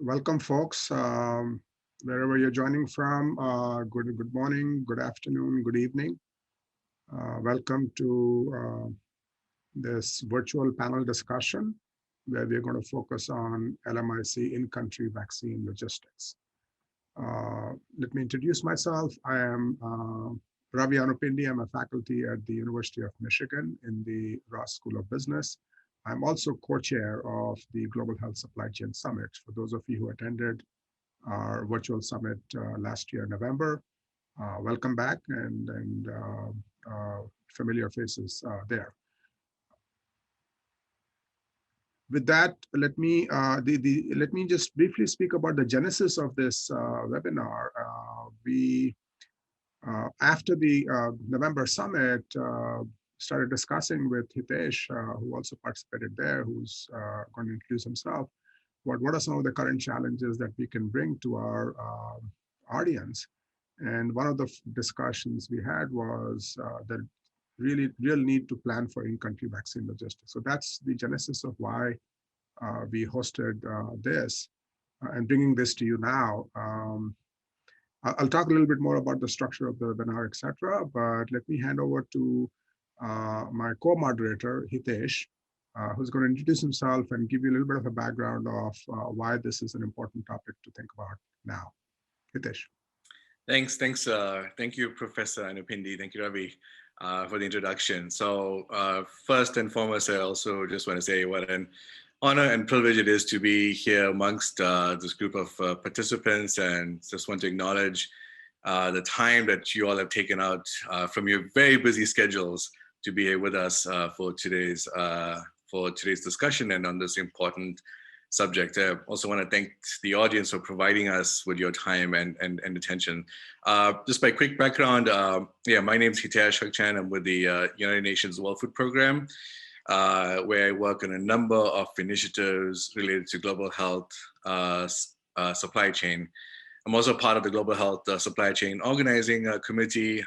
Welcome, folks. Wherever you're joining from, good morning, good afternoon, good evening. Welcome to this virtual panel discussion where we're going to focus on LMIC in-country vaccine logistics. Let me introduce myself. I am Ravi Anupindi. I'm a faculty at the University of Michigan in the Ross School of Business. I'm also co-chair of the Global Health Supply Chain Summit. For those of you who attended our virtual summit last year, November, welcome back and familiar faces there. With that, let me just briefly speak about the genesis of this webinar. After the November summit, started discussing with Hitesh, who also participated there, who's going to introduce himself. What are some of the current challenges that we can bring to our audience? And one of the discussions we had was the real need to plan for in-country vaccine logistics. So that's the genesis of why we hosted this and bringing this to you now. I'll talk a little bit more about the structure of the webinar, etc. But let me hand over to my co-moderator, Hitesh, who's going to introduce himself and give you a little bit of a background of why this is an important topic to think about now. Hitesh. Thanks. Thank you, Professor Anupindi. Thank you, Ravi, for the introduction. So first and foremost, I also just want to say what an honor and privilege it is to be here amongst this group of participants, and just want to acknowledge the time that you all have taken out from your very busy schedules to be here with us for today's discussion and on this important subject. I also want to thank the audience for providing us with your time and attention. Just by quick background, my name is Hitesh. I'm with the United Nations World Food Program, where I work on a number of initiatives related to global health supply chain. I'm also part of the Global Health Supply Chain Organizing Committee,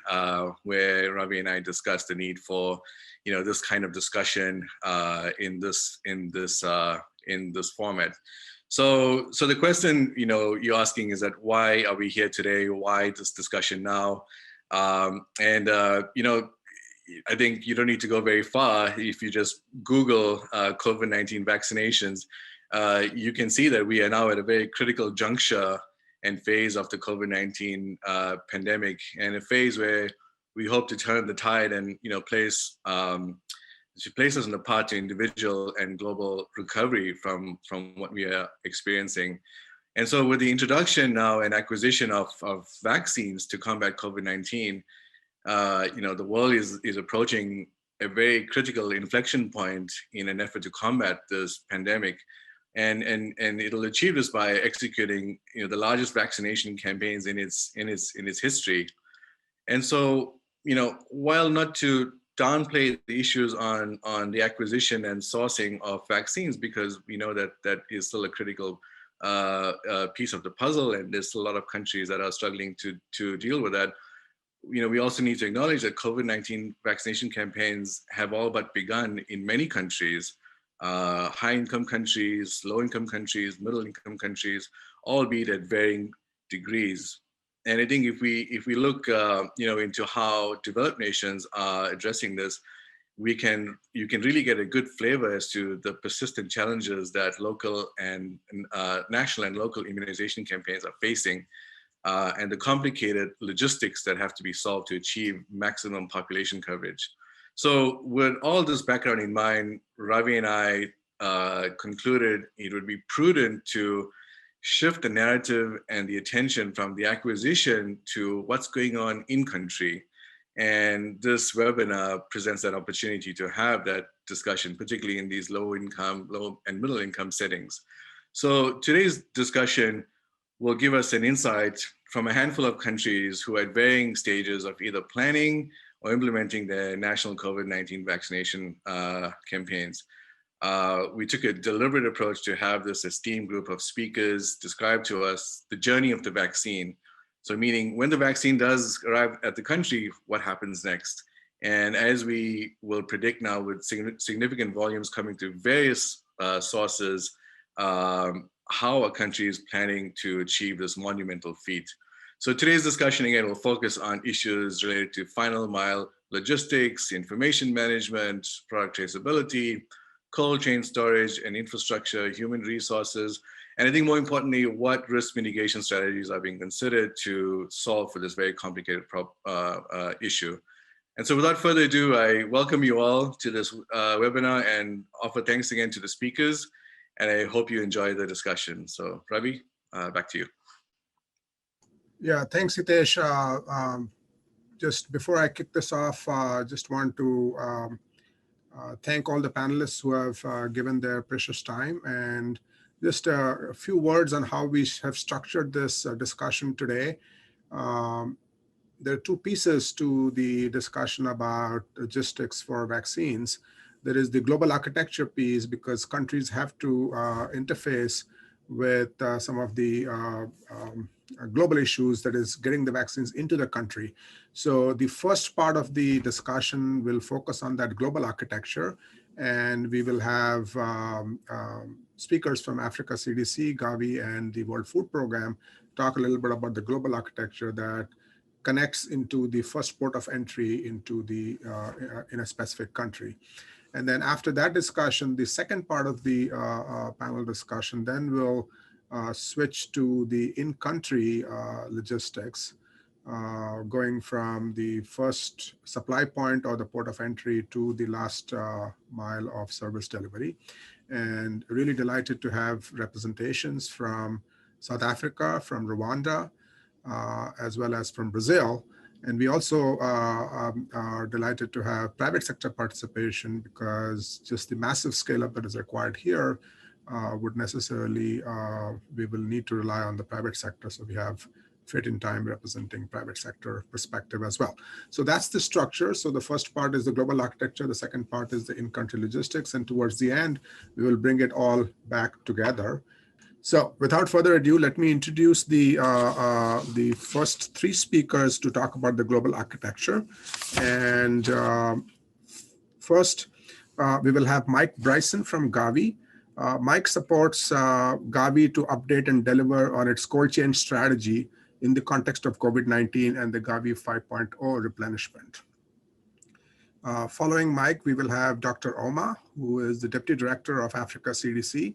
where Ravi and I discussed the need for, this kind of discussion in this format. So the question, you're asking is that why are we here today? Why this discussion now? I think you don't need to go very far. If you just Google COVID-19 vaccinations, you can see that we are now at a very critical juncture and phase of the COVID-19 pandemic, and a phase where we hope to turn the tide and place us on the path to individual and global recovery from what we are experiencing. And so with the introduction now and acquisition of vaccines to combat COVID-19, the world is approaching a very critical inflection point in an effort to combat this pandemic. And it'll achieve this by executing the largest vaccination campaigns in its history. And so while not to downplay the issues on the acquisition and sourcing of vaccines, because we know that is still a critical piece of the puzzle, and there's a lot of countries that are struggling to deal with that. We also need to acknowledge that COVID-19 vaccination campaigns have all but begun in many countries. High-income countries, low-income countries, middle-income countries, albeit at varying degrees. And I think if we look, into how developed nations are addressing this, you can really get a good flavor as to the persistent challenges that local and national and local immunization campaigns are facing, and the complicated logistics that have to be solved to achieve maximum population coverage. So with all this background in mind, Ravi and I concluded it would be prudent to shift the narrative and the attention from the acquisition to what's going on in country. And this webinar presents that opportunity to have that discussion, particularly in these low and middle income settings. So today's discussion will give us an insight from a handful of countries who are at varying stages of either planning or implementing their national COVID-19 vaccination campaigns. We took a deliberate approach to have this esteemed group of speakers describe to us the journey of the vaccine. So meaning when the vaccine does arrive at the country, what happens next? And as we will predict now with significant volumes coming through various sources, how a country is planning to achieve this monumental feat. So today's discussion again will focus on issues related to final mile logistics, information management, product traceability, cold chain storage and infrastructure, human resources, and I think more importantly, what risk mitigation strategies are being considered to solve for this very complicated issue. And so without further ado, I welcome you all to this webinar and offer thanks again to the speakers. And I hope you enjoy the discussion. So Ravi, back to you. Yeah, thanks, Hitesh. Just before I kick this off, just want to thank all the panelists who have given their precious time, and just a few words on how we have structured this discussion today. There are two pieces to the discussion about logistics for vaccines. There is the global architecture piece, because countries have to interface with some of the global issues, that is getting the vaccines into the country. So the first part of the discussion will focus on that global architecture, and we will have speakers from Africa CDC, GAVI, and the World Food Program talk a little bit about the global architecture that connects into the first port of entry into the in a specific country. And then after that discussion, the second part of the panel discussion, then we'll switch to the in-country logistics, going from the first supply point or the port of entry to the last mile of service delivery. And really delighted to have representations from South Africa, from Rwanda, as well as from Brazil. And we also are delighted to have private sector participation, because just the massive scale up that is required here would necessarily, we will need to rely on the private sector. So we have Fit in Time representing private sector perspective as well. So that's the structure. So the first part is the global architecture. The second part is the in-country logistics. And towards the end, we will bring it all back together. So without further ado, let me introduce the first three speakers to talk about the global architecture. And first, we will have Mike Bryson from GAVI. Mike supports GAVI to update and deliver on its cold chain strategy in the context of COVID-19 and the GAVI 5.0 replenishment. Following Mike, we will have Dr. Ouma, who is the Deputy Director of Africa CDC.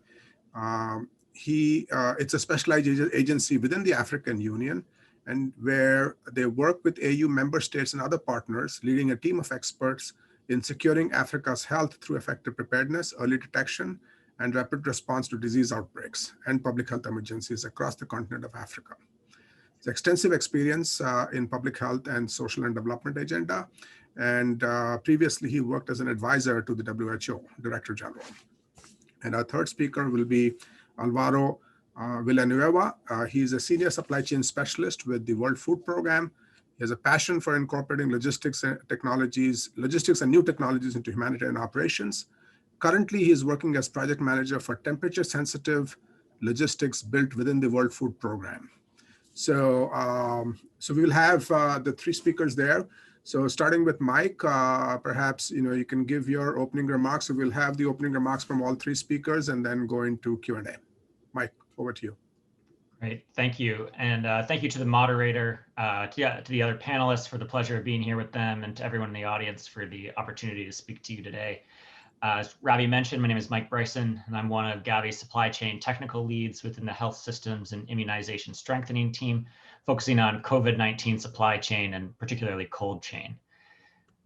It's a specialized agency within the African Union, and where they work with AU member states and other partners, leading a team of experts in securing Africa's health through effective preparedness, early detection, and rapid response to disease outbreaks and public health emergencies across the continent of Africa. It's extensive experience in public health and social and development agenda, and previously he worked as an advisor to the WHO Director General. And our third speaker will be Alvaro Villanueva. He's a senior supply chain specialist with the World Food Program. He has a passion for incorporating logistics and new technologies into humanitarian operations. Currently, he is working as project manager for temperature-sensitive logistics built within the World Food Program. So, so we will have the three speakers there. So starting with Mike, perhaps you can give your opening remarks. So we'll have the opening remarks from all three speakers and then go into Q&A. Mike, over to you. Great, thank you. And thank you to the moderator, to the other panelists for the pleasure of being here with them, and to everyone in the audience for the opportunity to speak to you today. As Ravi mentioned, my name is Mike Bryson, and I'm one of GAVI's supply chain technical leads within the health systems and immunization strengthening team, focusing on COVID-19 supply chain and particularly cold chain.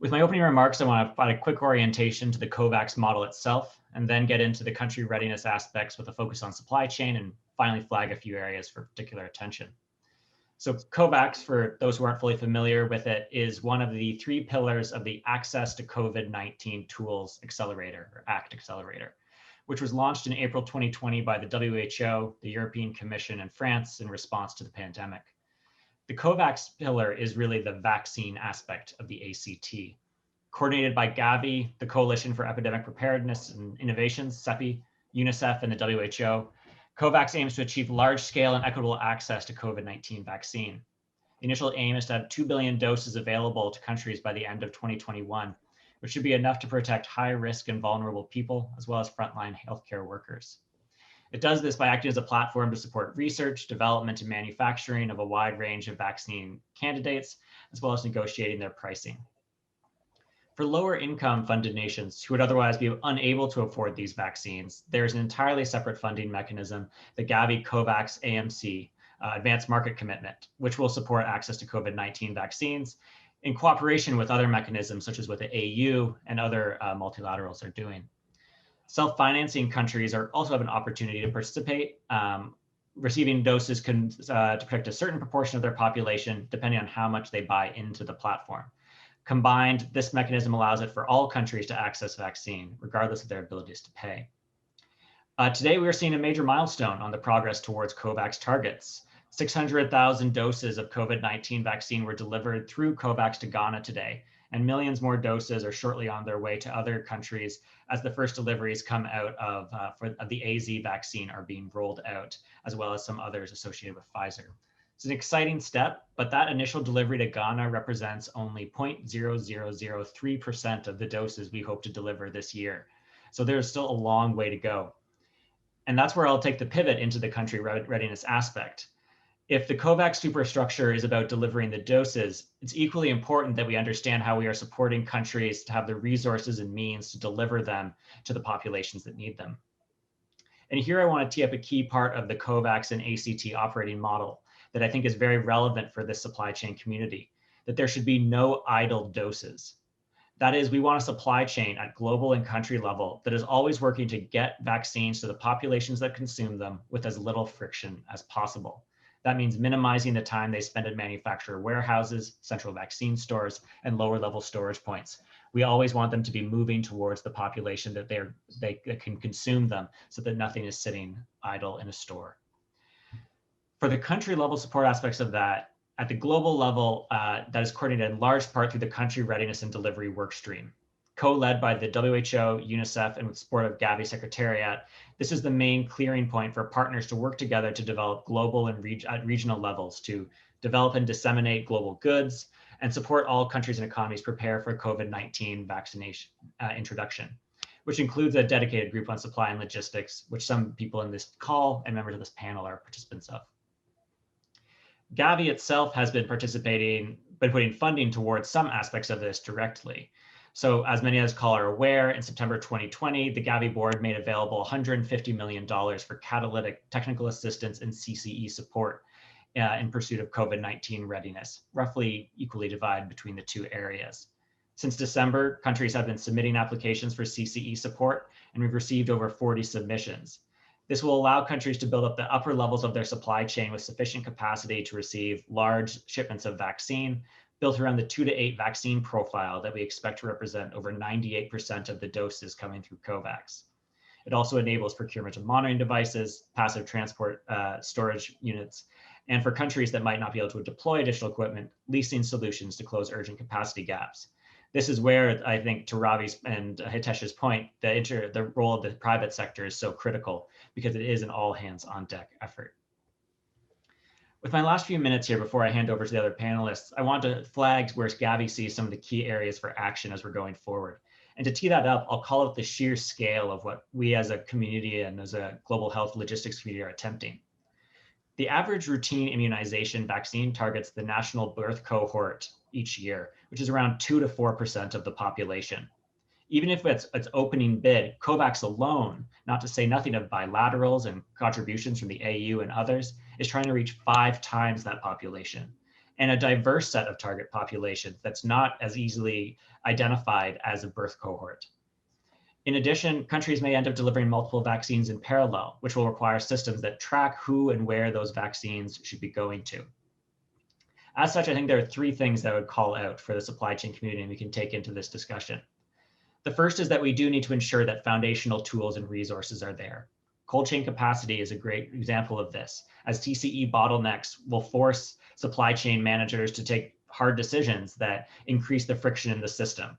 With my opening remarks, I want to provide a quick orientation to the Kovacs model itself, and then get into the country readiness aspects with a focus on supply chain, and finally flag a few areas for particular attention. So Kovacs, for those who aren't fully familiar with it, is one of the three pillars of the Access to COVID-19 Tools Accelerator, or ACT Accelerator, which was launched in April 2020 by the WHO, the European Commission, and France in response to the pandemic. The COVAX pillar is really the vaccine aspect of the ACT. Coordinated by GAVI, the Coalition for Epidemic Preparedness and Innovations, CEPI, UNICEF, and the WHO, COVAX aims to achieve large-scale and equitable access to COVID-19 vaccine. The initial aim is to have 2 billion doses available to countries by the end of 2021, which should be enough to protect high-risk and vulnerable people, as well as frontline healthcare workers. It does this by acting as a platform to support research, development, and manufacturing of a wide range of vaccine candidates, as well as negotiating their pricing. For lower income funded nations who would otherwise be unable to afford these vaccines, there's an entirely separate funding mechanism, the GAVI COVAX AMC, Advanced Market Commitment, which will support access to COVID-19 vaccines in cooperation with other mechanisms, such as what the AU and other multilaterals are doing. Self-financing countries also have an opportunity to participate. Receiving doses can to protect a certain proportion of their population, depending on how much they buy into the platform. Combined, this mechanism allows it for all countries to access vaccine, regardless of their abilities to pay. Today, we are seeing a major milestone on the progress towards COVAX targets. 600,000 doses of COVID-19 vaccine were delivered through COVAX to Ghana today, and millions more doses are shortly on their way to other countries as the first deliveries come out of the AZ vaccine are being rolled out, as well as some others associated with Pfizer. It's an exciting step, but that initial delivery to Ghana represents only 0.0003% of the doses we hope to deliver this year. So there's still a long way to go. And that's where I'll take the pivot into the country readiness aspect. If the COVAX superstructure is about delivering the doses, it's equally important that we understand how we are supporting countries to have the resources and means to deliver them to the populations that need them. And here I want to tee up a key part of the COVAX and ACT operating model that I think is very relevant for this supply chain community, that there should be no idle doses. That is, we want a supply chain at global and country level that is always working to get vaccines to the populations that consume them with as little friction as possible. That means minimizing the time they spend at manufacturer warehouses, central vaccine stores, and lower level storage points. We always want them to be moving towards the population that they can consume them so that nothing is sitting idle in a store. For the country level support aspects of that, at the global level, that is coordinated in large part through the Country Readiness and Delivery Workstream. Co-led by the WHO, UNICEF, and with support of GAVI Secretariat, this is the main clearing point for partners to work together to develop global and at regional levels to develop and disseminate global goods and support all countries and economies prepare for COVID-19 vaccination introduction, which includes a dedicated group on supply and logistics, which some people in this call and members of this panel are participants of. GAVI itself has been putting funding towards some aspects of this directly. So as many of us call are aware, in September 2020, the GAVI board made available $150 million for catalytic technical assistance and CCE support in pursuit of COVID-19 readiness, roughly equally divided between the two areas. Since December, countries have been submitting applications for CCE support, and we've received over 40 submissions. This will allow countries to build up the upper levels of their supply chain with sufficient capacity to receive large shipments of vaccine, built around the 2 to 8 vaccine profile that we expect to represent over 98% of the doses coming through COVAX. It also enables procurement of monitoring devices, passive transport storage units, and for countries that might not be able to deploy additional equipment, leasing solutions to close urgent capacity gaps. This is where I think, to Ravi's and Hitesh's point, the role of the private sector is so critical because it is an all hands on deck effort. With my last few minutes here before I hand over to the other panelists, I want to flag where GAVI sees some of the key areas for action as we're going forward. And to tee that up, I'll call it the sheer scale of what we as a community and as a global health logistics community are attempting. The average routine immunization vaccine targets the national birth cohort each year, which is around 2 to 4% of the population. Even if it's opening bid, COVAX alone, not to say nothing of bilaterals and contributions from the AU and others, is trying to reach 5 times that population, and a diverse set of target populations that's not as easily identified as a birth cohort. In addition, countries may end up delivering multiple vaccines in parallel, which will require systems that track who and where those vaccines should be going to. As such, I think there are 3 things that I would call out for the supply chain community and we can take into this discussion. The first is that we do need to ensure that foundational tools and resources are there. Cold chain capacity is a great example of this, as TCE bottlenecks will force supply chain managers to take hard decisions that increase the friction in the system.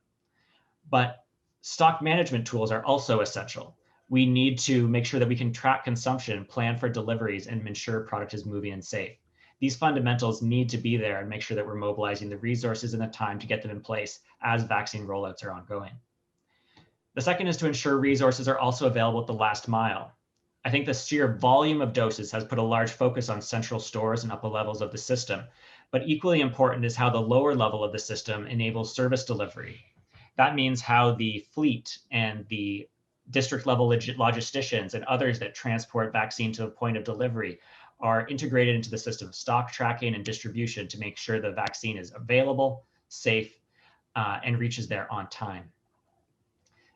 But stock management tools are also essential. We need to make sure that we can track consumption, plan for deliveries, and ensure product is moving and safe. These fundamentals need to be there and make sure that we're mobilizing the resources and the time to get them in place as vaccine rollouts are ongoing. The second is to ensure resources are also available at the last mile. I think the sheer volume of doses has put a large focus on central stores and upper levels of the system, but equally important is how the lower level of the system enables service delivery. That means how the fleet and the district level logisticians and others that transport vaccine to the point of delivery are integrated into the system of stock tracking and distribution to make sure the vaccine is available, safe, and reaches there on time.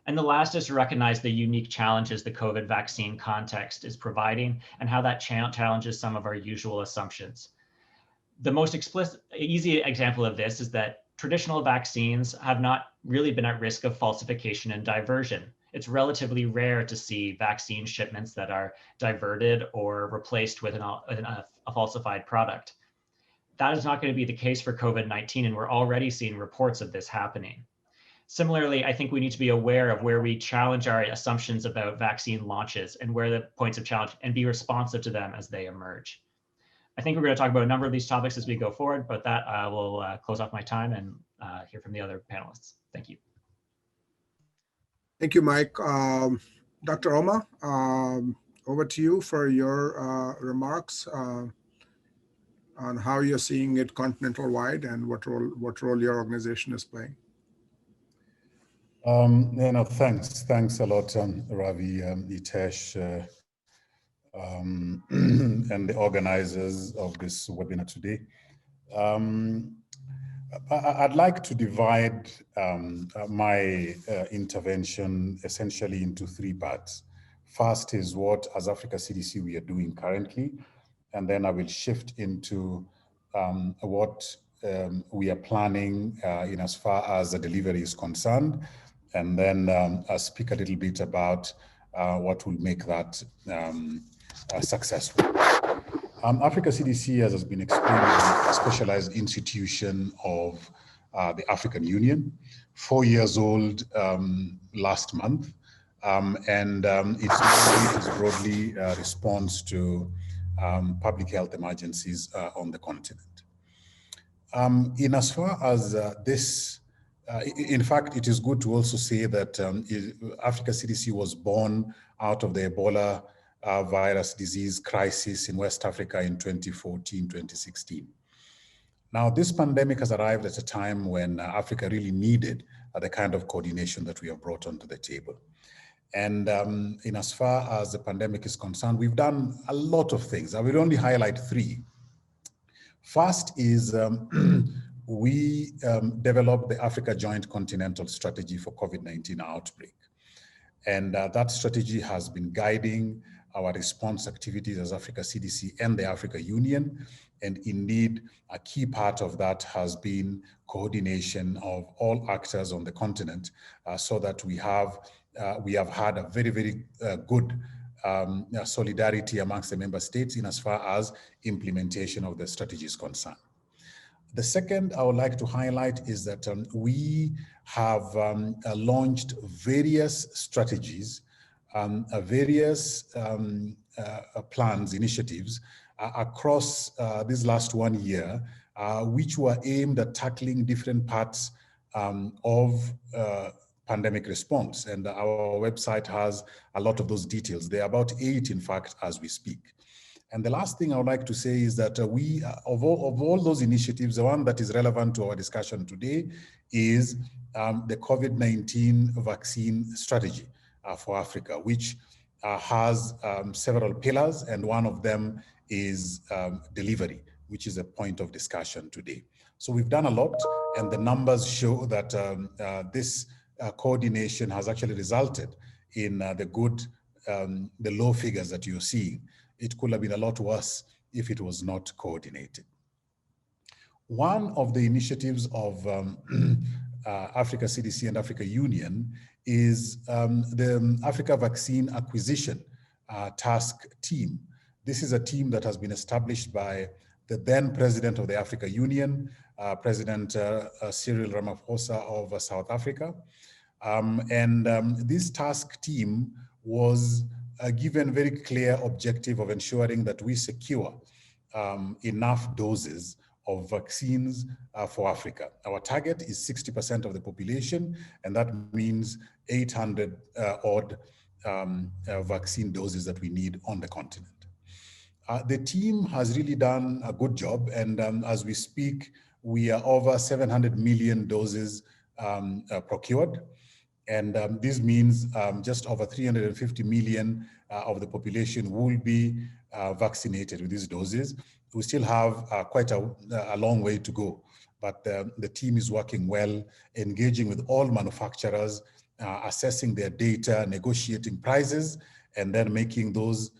And the last is to recognize the unique challenges the COVID vaccine context is providing and how that challenges some of our usual assumptions. The most easy example of this is that traditional vaccines have not really been at risk of falsification and diversion. It's relatively rare to see vaccine shipments that are diverted or replaced with a falsified product. That is not going to be the case for COVID-19, and we're already seeing reports of this happening. Similarly, I think we need to be aware of where we challenge our assumptions about vaccine launches and where the points of challenge, and be responsive to them as they emerge. I think we're going to talk about a number of these topics as we go forward, but that will close off my time and hear from the other panelists. Thank you. Thank you, Mike. Dr. Ouma, over to you for your remarks on how you're seeing it continental-wide and what role your organization is playing. Thanks a lot, Ravi, Hitesh, and the organizers of this webinar today. I'd like to divide my intervention essentially into three parts. First is what, as Africa CDC, we are doing currently, and then I will shift into what we are planning in as far as the delivery is concerned, and then I'll speak a little bit about what will make that successful. Africa CDC, as has been explained, is a specialized institution of the African Union, 4 years old last month, and its broadly responds to public health emergencies on the continent. In as far as this, in fact, it is good to also say that Africa CDC was born out of the Ebola virus disease crisis in West Africa in 2014, 2016. Now, this pandemic has arrived at a time when Africa really needed the kind of coordination that we have brought onto the table. And in as far as the pandemic is concerned, we've done a lot of things. I will only highlight three. First is we developed the Africa Joint Continental Strategy for COVID-19 outbreak. And that strategy has been guiding our response activities as Africa CDC and the Africa Union. And indeed, a key part of that has been coordination of all actors on the continent so that we have had a very, very good solidarity amongst the member states in as far as implementation of the strategy is concerned. The second I would like to highlight is that we have launched various strategies, various plans, initiatives across this last 1 year, which were aimed at tackling different parts of pandemic response. And our website has a lot of those details. There are about 8, in fact, as we speak. And the last thing I would like to say is that we, of all those initiatives, the one that is relevant to our discussion today is the COVID-19 vaccine strategy for Africa, which has several pillars, and one of them is delivery, which is a point of discussion today. So we've done a lot, and the numbers show that this coordination has actually resulted in the low figures that you're seeing. It could have been a lot worse if it was not coordinated. One of the initiatives of Africa CDC and Africa Union is the Africa Vaccine Acquisition Task Team. This is a team that has been established by the then President of the Africa Union, President Cyril Ramaphosa of South Africa. This task team was given very clear objective of ensuring that we secure enough doses of vaccines for Africa. Our target is 60% of the population, and that means 800 odd vaccine doses that we need on the continent. The team has really done a good job, and as we speak, we are over 700 million doses procured. And this means just over 350 million of the population will be vaccinated with these doses. We still have quite a long way to go, but the team is working well, engaging with all manufacturers, assessing their data, negotiating prices, and then making those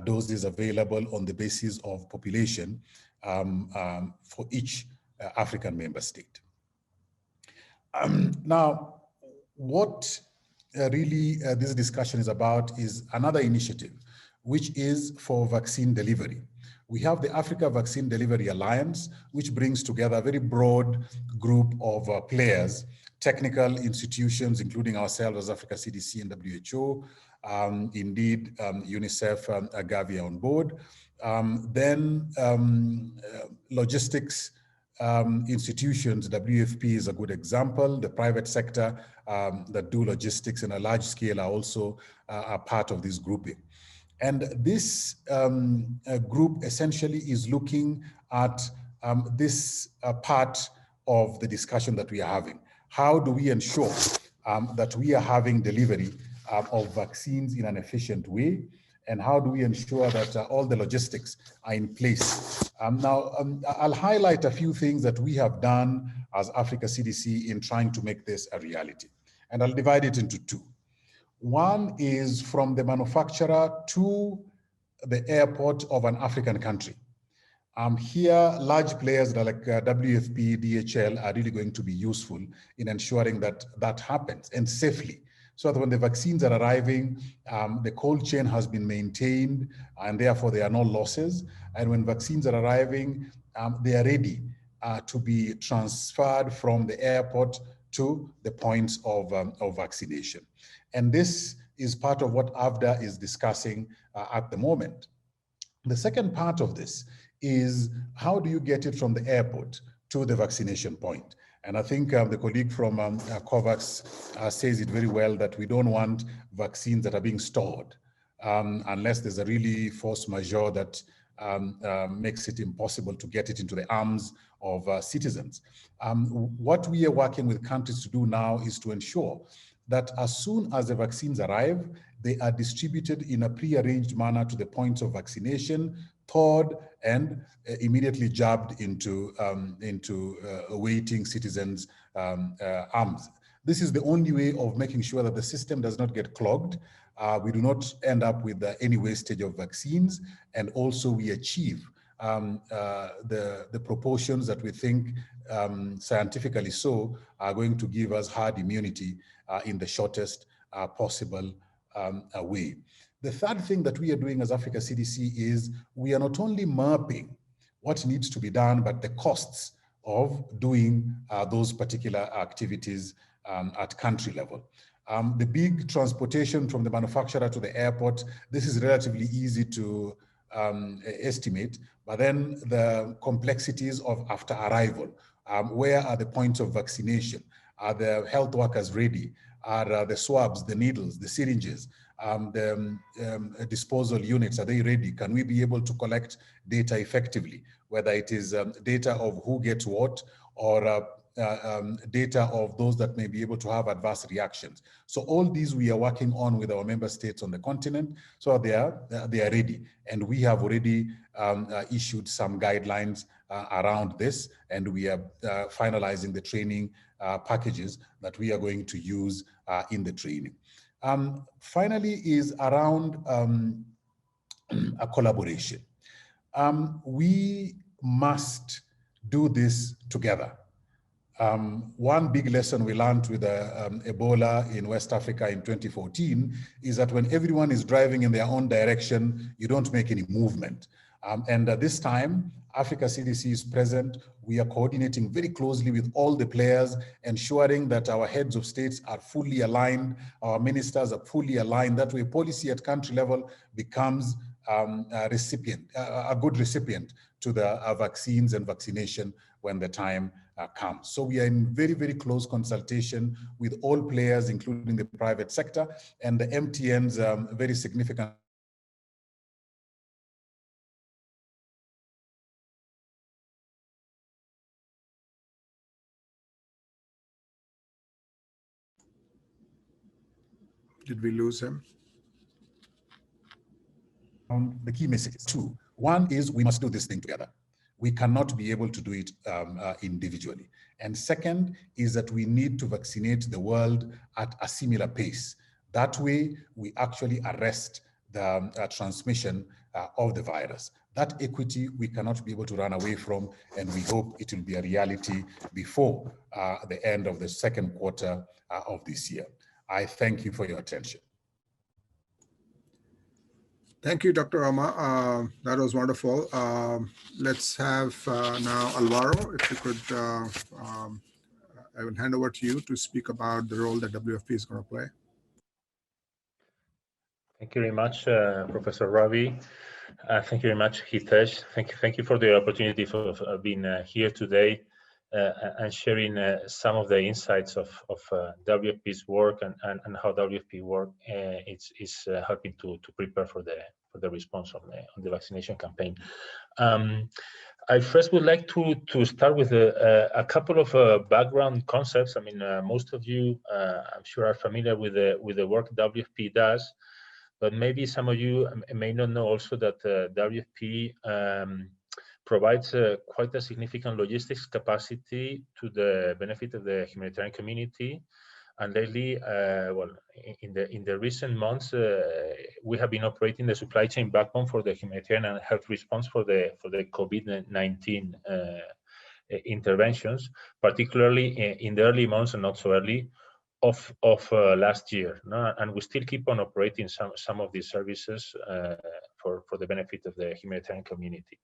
doses available on the basis of population for each African member state. Now, what really this discussion is about is another initiative, which is for vaccine delivery. We have the Africa Vaccine Delivery Alliance, which brings together a very broad group of players, technical institutions, including ourselves as Africa CDC and WHO, indeed UNICEF, GAVI on board. Then logistics institutions, WFP is a good example. The private sector that do logistics in a large scale are also a part of this grouping. And this group essentially is looking at this part of the discussion that we are having. How do we ensure that we are having delivery of vaccines in an efficient way? And how do we ensure that all the logistics are in place? I'll highlight a few things that we have done as Africa CDC in trying to make this a reality. And I'll divide it into two. One is from the manufacturer to the airport of an African country. Here, large players like WFP, DHL are really going to be useful in ensuring that that happens and safely. So that when the vaccines are arriving, the cold chain has been maintained and therefore there are no losses. And when vaccines are arriving, they are ready to be transferred from the airport to the points of vaccination. And this is part of what AVDA is discussing at the moment. The second part of this is how do you get it from the airport to the vaccination point? And I think the colleague from Kovacs says it very well that we don't want vaccines that are being stored unless there's a really force majeure that makes it impossible to get it into the arms of citizens. What we are working with countries to do now is to ensure that as soon as the vaccines arrive, they are distributed in a pre-arranged manner to the points of vaccination, thawed, and immediately jabbed into awaiting citizens' arms. This is the only way of making sure that the system does not get clogged. We do not end up with any wastage of vaccines, and also we achieve the proportions that we think scientifically so are going to give us herd immunity in the shortest possible way. The third thing that we are doing as Africa CDC is we are not only mapping what needs to be done, but the costs of doing those particular activities at country level. The big transportation from the manufacturer to the airport, this is relatively easy to estimate, but then the complexities of after arrival, where are the points of vaccination? Are the health workers ready? Are the swabs, the needles, the syringes, the disposal units, are they ready? Can we be able to collect data effectively, whether it is data of who gets what or data of those that may be able to have adverse reactions. So all these we are working on with our member states on the continent, so they are ready. And we have already issued some guidelines around this, and we are finalizing the training packages that we are going to use in the training. Finally is around a collaboration. We must do this together. One big lesson we learned with Ebola in West Africa in 2014 is that when everyone is driving in their own direction, you don't make any movement. And this time, Africa CDC is present. We are coordinating very closely with all the players, ensuring that our heads of states are fully aligned, our ministers are fully aligned. That way, policy at country level becomes a good recipient to the vaccines and vaccination when the time comes. So we are in very, very close consultation with all players, including the private sector, and the MTN's very significant Did we lose him? The key messages. Two. One is we must do this thing together. We cannot be able to do it individually. And second is that we need to vaccinate the world at a similar pace. That way, we actually arrest the transmission of the virus. That equity we cannot be able to run away from, and we hope it will be a reality before the end of the second quarter of this year. I thank you for your attention. Thank you, Dr. Ouma. That was wonderful. Let's have now Alvaro, if you could, I will hand over to you to speak about the role that WFP is going to play. Thank you very much, Professor Ravi. Thank you very much, Hitesh. Thank you for the opportunity for being here today and sharing some of the insights of WFP's work and how WFP work is helping to prepare for the response on the vaccination campaign. I first would like to start with a couple of background concepts. I mean, most of you, I'm sure, are familiar with the work WFP does, but maybe some of you may not know also that WFP provides quite a significant logistics capacity to the benefit of the humanitarian community. And lately, well, in the recent months, we have been operating the supply chain backbone for the humanitarian and health response for the COVID-19 interventions, particularly in the early months and not so early of last year. No? And we still keep on operating some of these services for the benefit of the humanitarian community.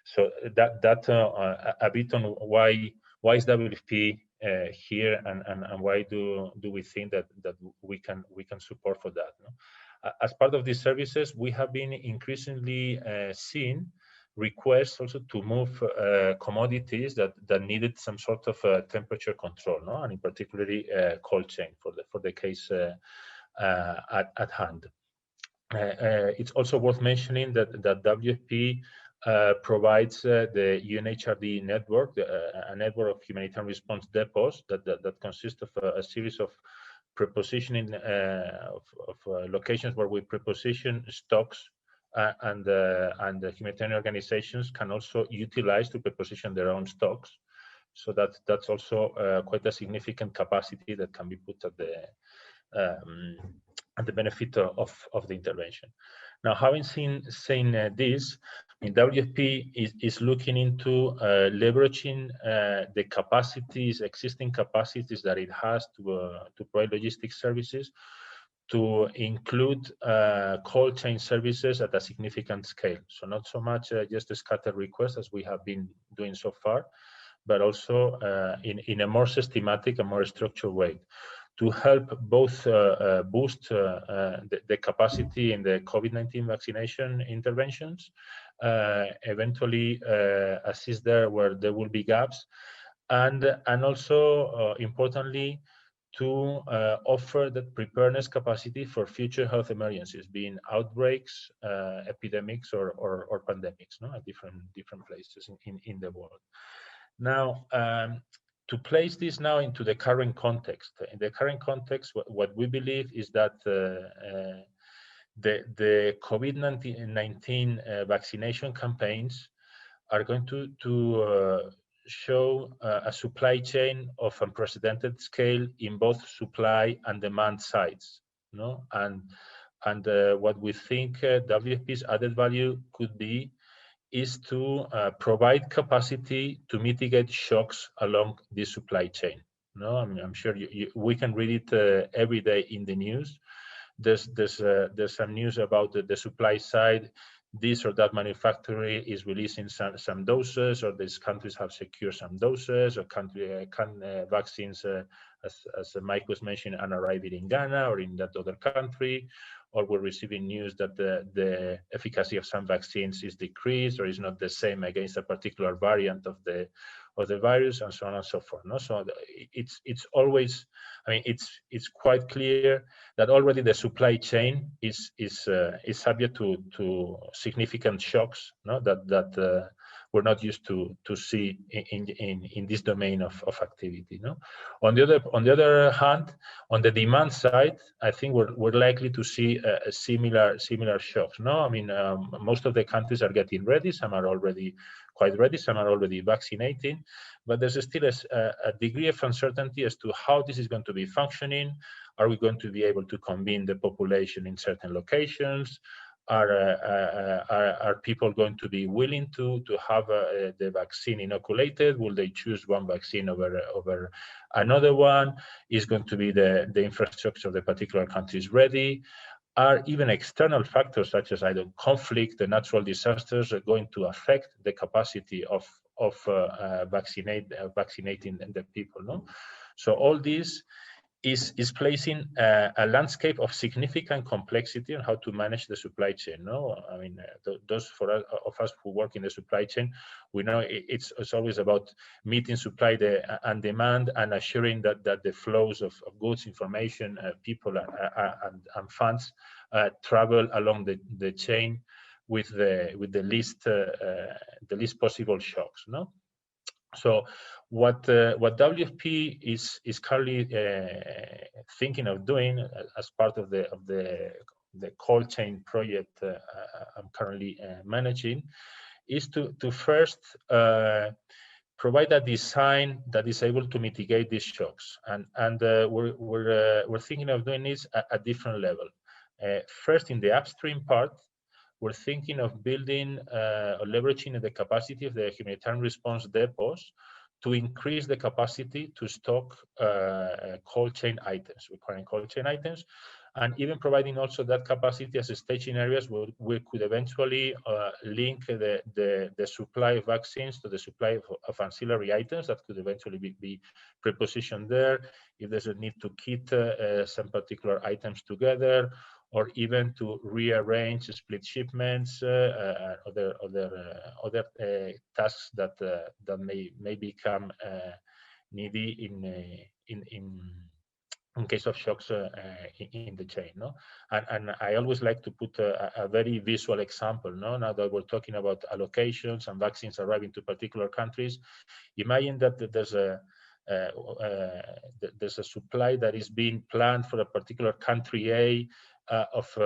So that a bit on why is WFP here and why do we think that we can support for that. No? As part of these services, we have been increasingly seeing requests also to move commodities that needed some sort of temperature control, no? And in particularly cold chain for the case at hand. It's also worth mentioning that WFP provides the UNHRD network, a network of humanitarian response depots that consists of a series of prepositioning of locations where we preposition stocks, and the humanitarian organizations can also utilize to preposition their own stocks. So that's also quite a significant capacity that can be put at the benefit of the intervention. Now, having seen this, I mean, WFP is looking into leveraging the capacities, existing capacities that it has to provide logistics services, to include cold chain services at a significant scale. So not so much just a scattered request as we have been doing so far, but also in a more systematic and more structured way, to help both boost the capacity in the COVID-19 vaccination interventions, eventually assist there where there will be gaps, and also importantly, to offer that preparedness capacity for future health emergencies, being outbreaks, epidemics, or pandemics, no, at different places in the world. Now, to place this now into the current context, in the current context, what we believe is that the COVID-19 vaccination campaigns are going to show a supply chain of unprecedented scale in both supply and demand sides. No? And what we think WFP's added value could be is to provide capacity to mitigate shocks along this supply chain. No, I mean, I'm sure we can read it every day in the news. There's some news about the supply side this or that manufacturer is releasing some doses, or these countries have secured some doses, or vaccines, as Mike was mentioning, are arriving in Ghana or in that other country, or we're receiving news that the efficacy of some vaccines is decreased or is not the same against a particular variant of the virus, and so on and so forth. No, so it's always, I mean, it's quite clear that already the supply chain is subject to significant shocks, no, that we're not used to see in this domain of activity. No, on the other hand, on the demand side, I think we're likely to see a similar shocks. No, I mean, most of the countries are getting ready. Some are already quite ready. Some are already vaccinating, but there's still a degree of uncertainty as to how this is going to be functioning. Are we going to be able to convene the population in certain locations? Are people going to be willing to have the vaccine inoculated? Will they choose one vaccine over another one? Is going to be the infrastructure of the particular countries ready? Are even external factors such as either conflict, the natural disasters, are going to affect the capacity of vaccinating the people? No, so all this is placing a landscape of significant complexity on how to manage the supply chain. No, I mean, those of us who work in the supply chain, we know it's always about meeting supply and demand, and assuring that the flows of goods, information, people, and funds travel along the chain with the least possible shocks. No. So what WFP is currently thinking of doing as part of the cold chain project I'm currently managing is to first provide a design that is able to mitigate these shocks, and we're thinking of doing this at different level. First, in the upstream part, we're thinking of building or leveraging the capacity of the humanitarian response depots to increase the capacity to stock cold chain items, requiring cold chain items, and even providing also that capacity as staging areas where we could eventually link the supply of vaccines to the supply of ancillary items that could eventually be prepositioned there, if there's a need to kit some particular items together, or even to rearrange split shipments, other tasks that may become needy in case of shocks in the chain. No, and I always like to put a very visual example. No, now that we're talking about allocations and vaccines arriving to particular countries, imagine that there's a supply that is being planned for a particular country A, of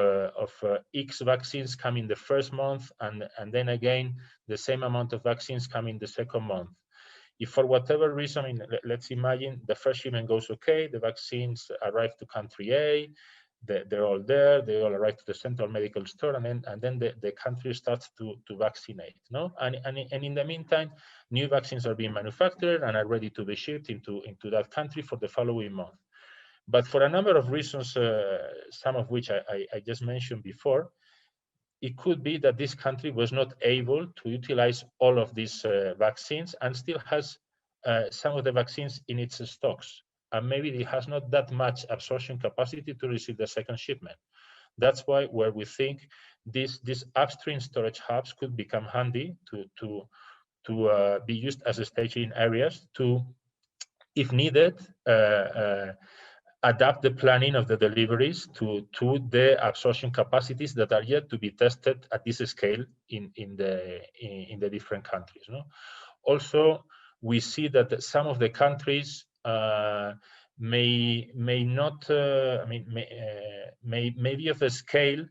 X vaccines come in the first month, and then again the same amount of vaccines come in the second month. If for whatever reason, I mean, let's imagine the first shipment goes okay, the vaccines arrive to country A, they're all there, they all arrive to the central medical store, and then the country starts to vaccinate. No, and in the meantime, new vaccines are being manufactured and are ready to be shipped into that country for the following month. But for a number of reasons, some of which I just mentioned before, it could be that this country was not able to utilize all of these vaccines and still has some of the vaccines in its stocks. And maybe it has not that much absorption capacity to receive the second shipment. That's why where we think these upstream storage hubs could become handy to be used as staging areas to, if needed, adapt the planning of the deliveries to the absorption capacities that are yet to be tested at this scale in the different countries. No? Also, we see that some of the countries may not, I mean, may be of a scale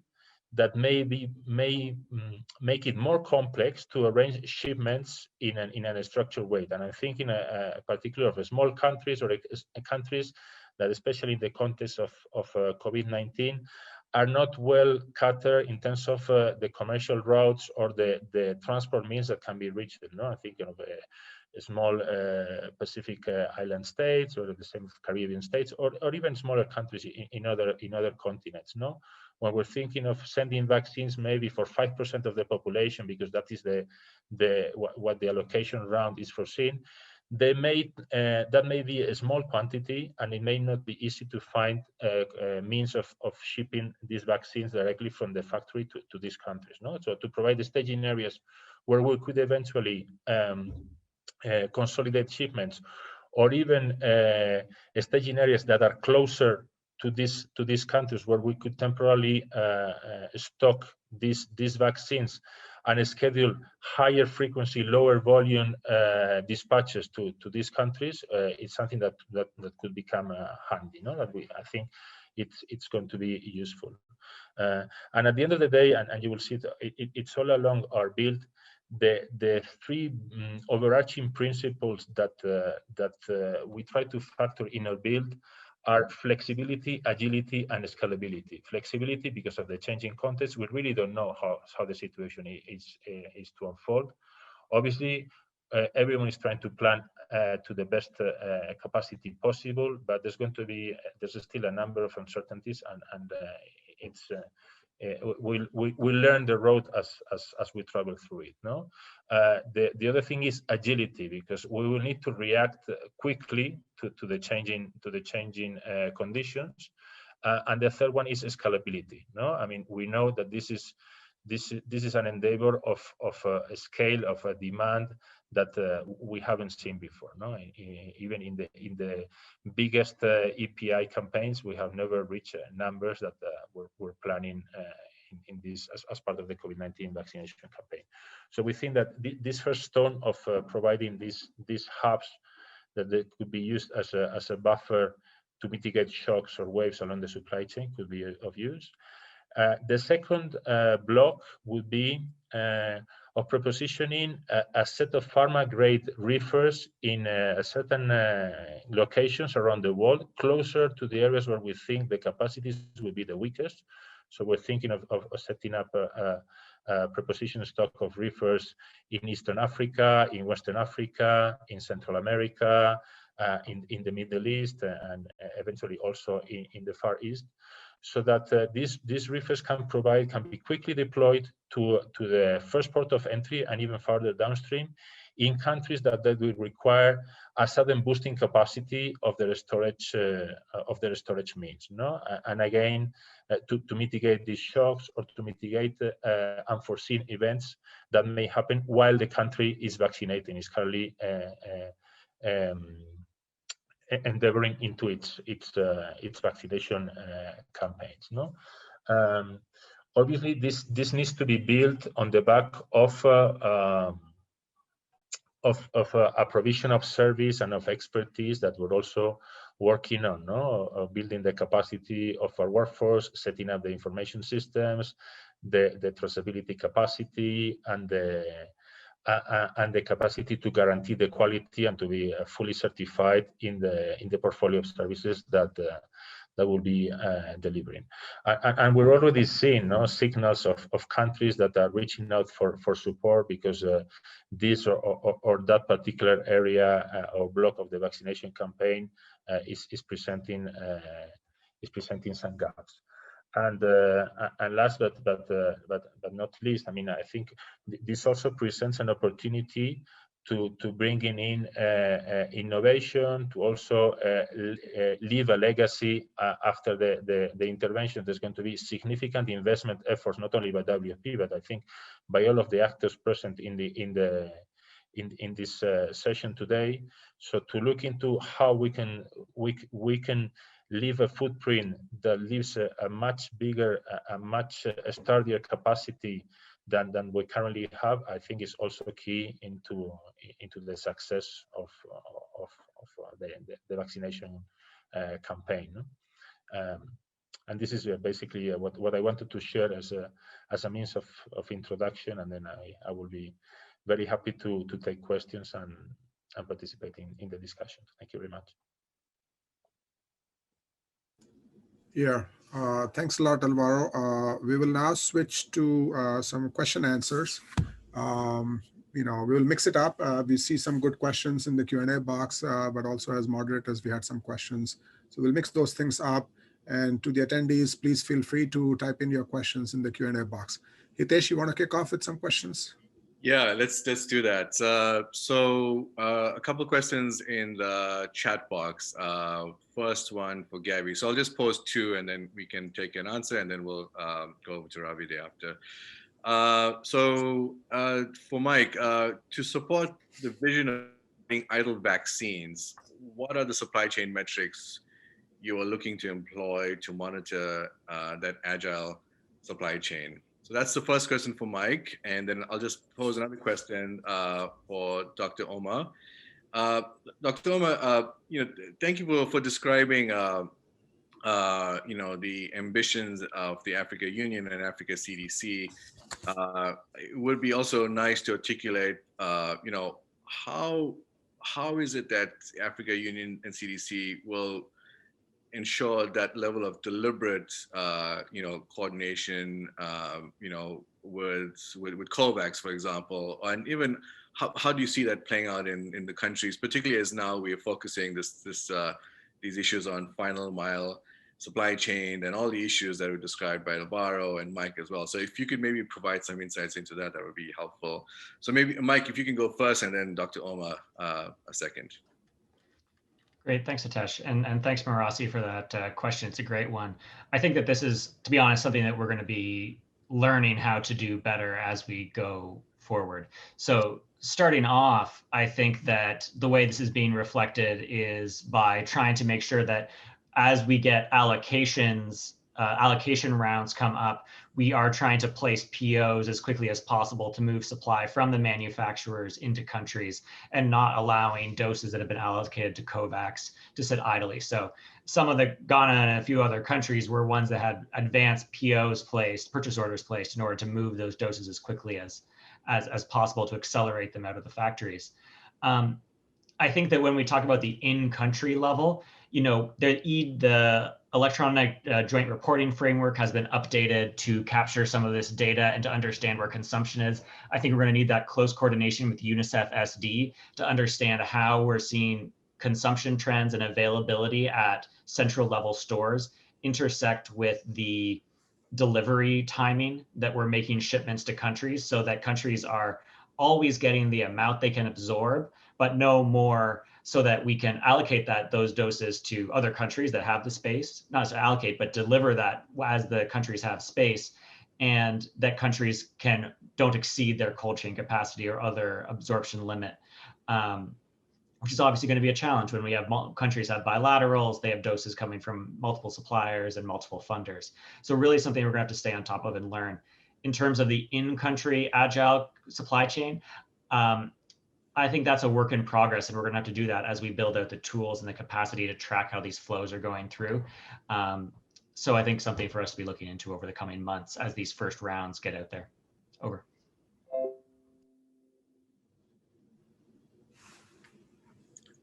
that may make it more complex to arrange shipments in a structured way. And I'm thinking particularly of small countries or countries that, especially in the context of COVID-19, are not well catered in terms of the commercial routes or the transport means that can be reached. No, I think of small Pacific island states, or the same Caribbean states, or even smaller countries in other continents. No, when we're thinking of sending vaccines, maybe for 5% of the population, because that is what the allocation round is foreseen. They may that may be a small quantity, and it may not be easy to find means of shipping these vaccines directly from the factory to these countries. No, so to provide the staging areas where we could eventually consolidate shipments, or even staging areas that are closer to these countries where we could temporarily stock these vaccines and schedule higher frequency, lower volume dispatches to these countries. It's something that could become handy. No, that I think it's going to be useful. And at the end of the day, and you will see it's all along our build. The three overarching principles that we try to factor in our build are flexibility, agility, and scalability. Flexibility, because of the changing context, we really don't know how the situation is to unfold. Obviously, everyone is trying to plan to the best capacity possible, but there's still a number of uncertainties, and it's we'll learn the road as we travel through it. No, the other thing is agility, because we will need to react quickly to the changing conditions, and the third one is scalability. No, I mean, we know that this is an endeavor of a scale of a demand that we haven't seen before. No, even in the biggest EPI campaigns, we have never reached numbers that we're planning in this as part of the COVID-19 vaccination campaign. So we think that this first stone of providing these hubs that they could be used as a buffer to mitigate shocks or waves along the supply chain could be of use. The second block would be of propositioning a set of pharma-grade reefers in certain locations around the world, closer to the areas where we think the capacities will be the weakest. So we're thinking of setting up a proposition stock of reefers in Eastern Africa, in Western Africa, in Central America, in the Middle East, and eventually also in the Far East, so that these reefers can be quickly deployed to the first port of entry and even farther downstream in countries that will require a sudden boosting capacity of their storage means. No, and again, to mitigate these shocks or to mitigate unforeseen events that may happen while the country is vaccinating, is currently endeavoring into its vaccination campaigns. No, obviously this needs to be built on the back of a provision of service and of expertise that we're also working on. No, building the capacity of our workforce, setting up the information systems, the traceability capacity, and the capacity to guarantee the quality and to be fully certified in the portfolio of services that will be delivering. And we're already seeing signals of countries that are reaching out for support because this or that particular area or block of the vaccination campaign is presenting some gaps. And last but not least, I mean, I think this also presents an opportunity to bringing in innovation, to also leave a legacy after the intervention. There's going to be significant investment efforts, not only by WFP, but I think by all of the actors present in this session today. So to look into how we can leave a footprint that leaves a much bigger, a much sturdier capacity than we currently have, I think is also key into the success of the vaccination campaign. And this is basically what I wanted to share as a means of introduction, and then I will be very happy to take questions and participate in the discussion. Thank you very much. Yeah, Thanks a lot, Alvaro. We will now switch to some question answers. We will mix it up. We see some good questions in the Q&A box, but also as moderators, we had some questions. So we'll mix those things up. And to the attendees, please feel free to type in your questions in the Q&A box. Hitesh, you want to kick off with some questions? Yeah, let's do that. So a couple of questions in the chat box. First one for GAVI. So I'll just post two, and then we can take an answer, and then we'll go over to Ravi thereafter. For Mike, to support the vision of idle vaccines, what are the supply chain metrics you are looking to employ to monitor that agile supply chain? So that's the first question for Mike, and then I'll just pose another question for Dr. Ouma. Dr. Ouma, thank you for describing the ambitions of the Africa Union and Africa CDC. It would be also nice to articulate, how is it that Africa Union and CDC will ensure that level of deliberate, coordination, with Kovacs, for example, and even how do you see that playing out in the countries, particularly as now we are focusing these issues on final mile supply chain and all the issues that were described by Alvaro and Mike as well. So if you could maybe provide some insights into that, that would be helpful. So maybe Mike, if you can go first, and then Dr. Ouma a second. Great, thanks, Hitesh, and thanks, Marasi, for that question. It's a great one. I think that this is, to be honest, something that we're going to be learning how to do better as we go forward. So starting off, I think that the way this is being reflected is by trying to make sure that as we get allocation rounds come up, we are trying to place POs as quickly as possible to move supply from the manufacturers into countries and not allowing doses that have been allocated to Kovacs to sit idly. So some of the Ghana and a few other countries were ones that had advanced POs placed, purchase orders placed, in order to move those doses as quickly as possible to accelerate them out of the factories. I think that when we talk about the in-country level, the electronic joint reporting framework has been updated to capture some of this data and to understand where consumption is. I think we're going to need that close coordination with UNICEF SD to understand how we're seeing consumption trends and availability at central level stores intersect with the delivery timing that we're making shipments to countries, so that countries are always getting the amount they can absorb, but no more, so that we can allocate those doses to other countries that have the space, not to allocate, but deliver that as the countries have space, and that countries don't exceed their cold chain capacity or other absorption limit, which is obviously going to be a challenge when we have countries have bilaterals, they have doses coming from multiple suppliers and multiple funders. So really something we're going to have to stay on top of and learn. In terms of the in-country agile supply chain, I think that's a work in progress, and we're going to have to do that as we build out the tools and the capacity to track how these flows are going through. So I think something for us to be looking into over the coming months as these first rounds get out there. Over.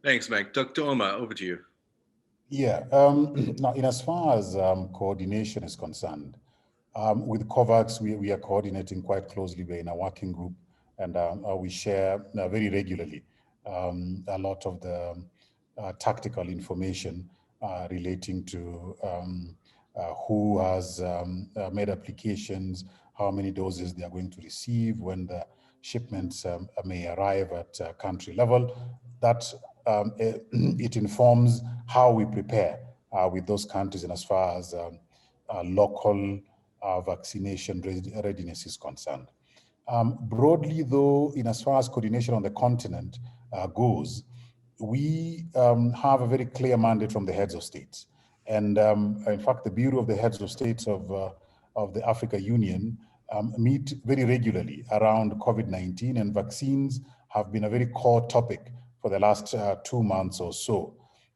Thanks, Mike. Dr. Ouma, over to you. Yeah, now in as far as coordination is concerned, with Kovacs, we are coordinating quite closely. We're in a working group, and we share very regularly a lot of the tactical information relating to who has made applications, how many doses they are going to receive, when the shipments may arrive at country level. That it informs how we prepare with those countries, and as far as local vaccination readiness is concerned. Broadly, though, in as far as coordination on the continent goes, we have a very clear mandate from the heads of states. And in fact, the Bureau of the Heads of States of the Africa Union meet very regularly around COVID-19, and vaccines have been a very core topic for the last 2 months or so.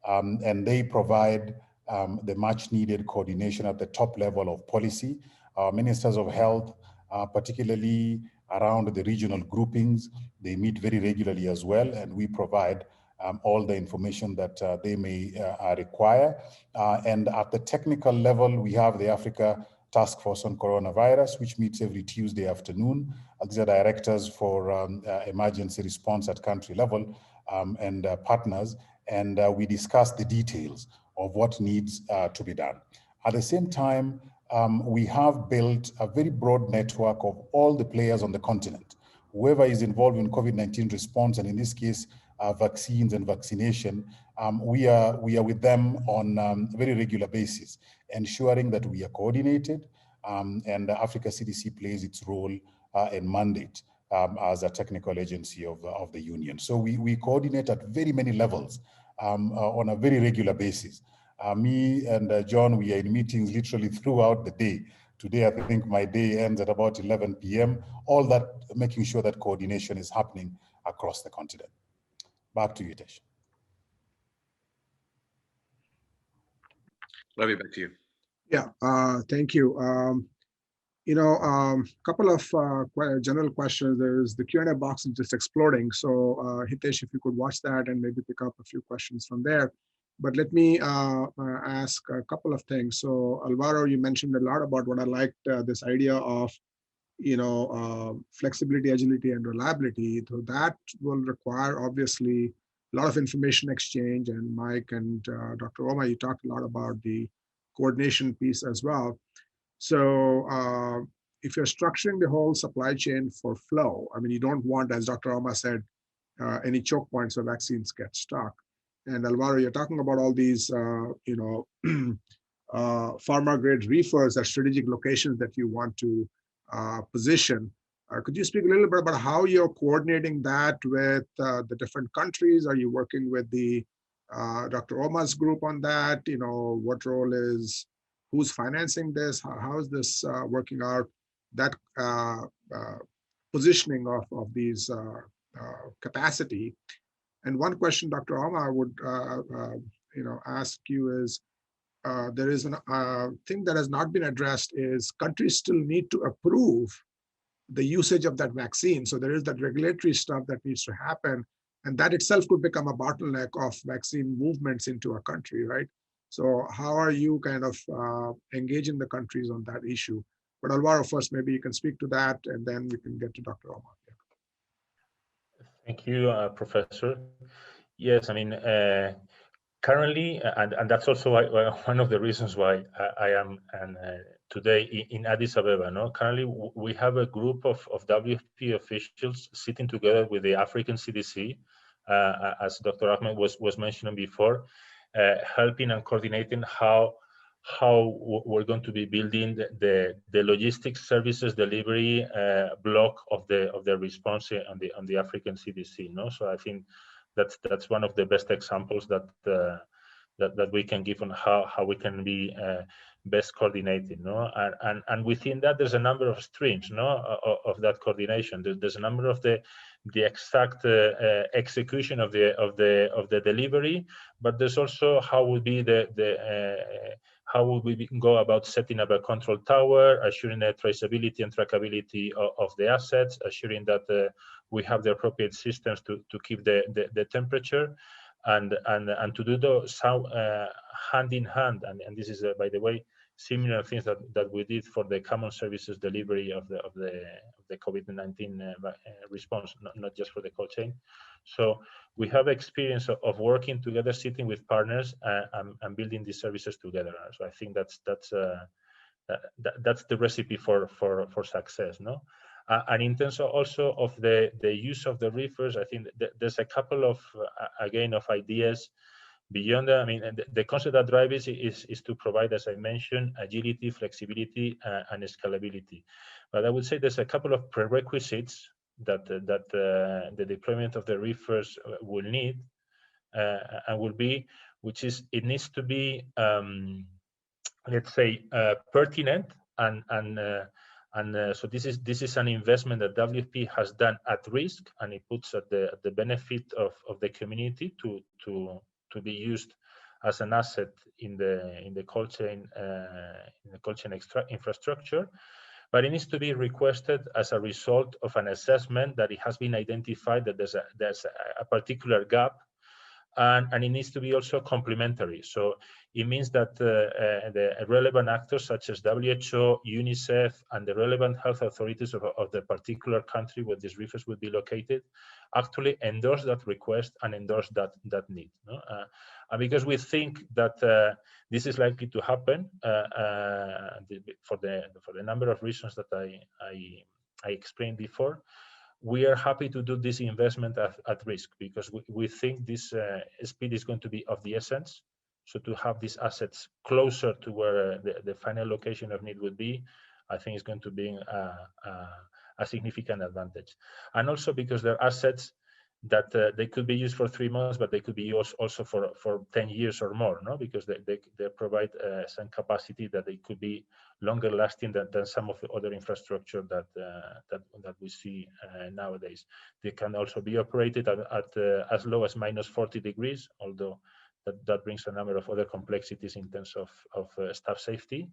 And they provide the much needed coordination at the top level of policy. Our ministers of health, particularly around the regional groupings, they meet very regularly as well, and we provide all the information that they may require. And at the technical level, we have the Africa Task Force on Coronavirus, which meets every Tuesday afternoon. These are directors for emergency response at country level and partners, and we discuss the details of what needs to be done. At the same time, we have built a very broad network of all the players on the continent. Whoever is involved in COVID-19 response, and in this case, vaccines and vaccination, we are with them on a very regular basis, ensuring that we are coordinated, and the Africa CDC plays its role and mandate as a technical agency of the union. So we coordinate at very many levels on a very regular basis. Me and John, we are in meetings literally throughout the day. Today, I think my day ends at about 11 p.m. All that, making sure that coordination is happening across the continent. Back to you, Hitesh. Ravi, back to you. Yeah, thank you. Couple of general questions. There's the Q&A box is just exploding. So Hitesh, if you could watch that and maybe pick up a few questions from there. But let me ask a couple of things. So Alvaro, you mentioned a lot about what I liked, this idea of, flexibility, agility, and reliability. So that will require obviously a lot of information exchange. And Mike and Dr. Ouma, you talked a lot about the coordination piece as well. So if you're structuring the whole supply chain for flow, I mean, you don't want, as Dr. Ouma said, any choke points where vaccines get stuck. And Alvaro, you're talking about all these, pharma grade reefers at strategic locations that you want to position. Could you speak a little bit about how you're coordinating that with the different countries? Are you working with the Dr. Ouma's group on that? What role is, who's financing this? How is this working out? That positioning of these capacity. And one question, Dr. Ouma, I would ask you is, there is a thing that has not been addressed is countries still need to approve the usage of that vaccine. So there is that regulatory stuff that needs to happen, and that itself could become a bottleneck of vaccine movements into a country, right? So how are you kind of engaging the countries on that issue? But Alvaro, first, maybe you can speak to that, and then we can get to Dr. Ouma. Thank you, Professor. Yes, I mean, currently, and that's also one of the reasons why I am today in Addis Ababa. No, currently we have a group of WFP officials sitting together with the African CDC, as Dr. Ahmed was mentioning before, helping and coordinating how we're going to be building the logistics services delivery block of the response on the African CDC. No, so I think that's one of the best examples that we can give on how we can be best coordinated. No, and within that there's a number of streams. No, of that coordination. There's a number of the exact execution of the delivery, but there's also how will be how will we go about setting up a control tower, assuring the traceability and trackability of the assets, assuring that we have the appropriate systems to keep the temperature, and to do those hand in hand. And this is, by the way, similar things that we did for the common services delivery of the COVID-19 response, not just for the cold chain. So we have experience of working together, sitting with partners, and building these services together. So I think that's the recipe for success. No, and in terms also of the use of the reefers, I think there's a couple of again of ideas beyond that. I mean, the concept that drives is to provide, as I mentioned, agility, flexibility, and scalability. But I would say there's a couple of prerequisites that the deployment of the reefers will need and will be, which is it needs to be, let's say, pertinent, and so this is an investment that WFP has done at risk, and it puts at the benefit of the community to be used as an asset in the cold chain infrastructure. But it needs to be requested as a result of an assessment that it has been identified that there's a particular gap and it needs to be also complementary. So it means that the relevant actors such as WHO, UNICEF, and the relevant health authorities of the particular country where these reefers would be located actually endorse that request and endorse that need. No? And because we think that this is likely to happen for the number of reasons that I explained before, we are happy to do this investment at risk, because we think this speed is going to be of the essence. So to have these assets closer to where the final location of need would be, I think is going to be a significant advantage. And also because they're assets that they could be used for 3 months, but they could be used also for 10 years or more, no? Because they provide some capacity that they could be longer lasting than some of the other infrastructure that we see nowadays. They can also be operated at as low as -40 degrees, although that brings a number of other complexities in terms of staff safety.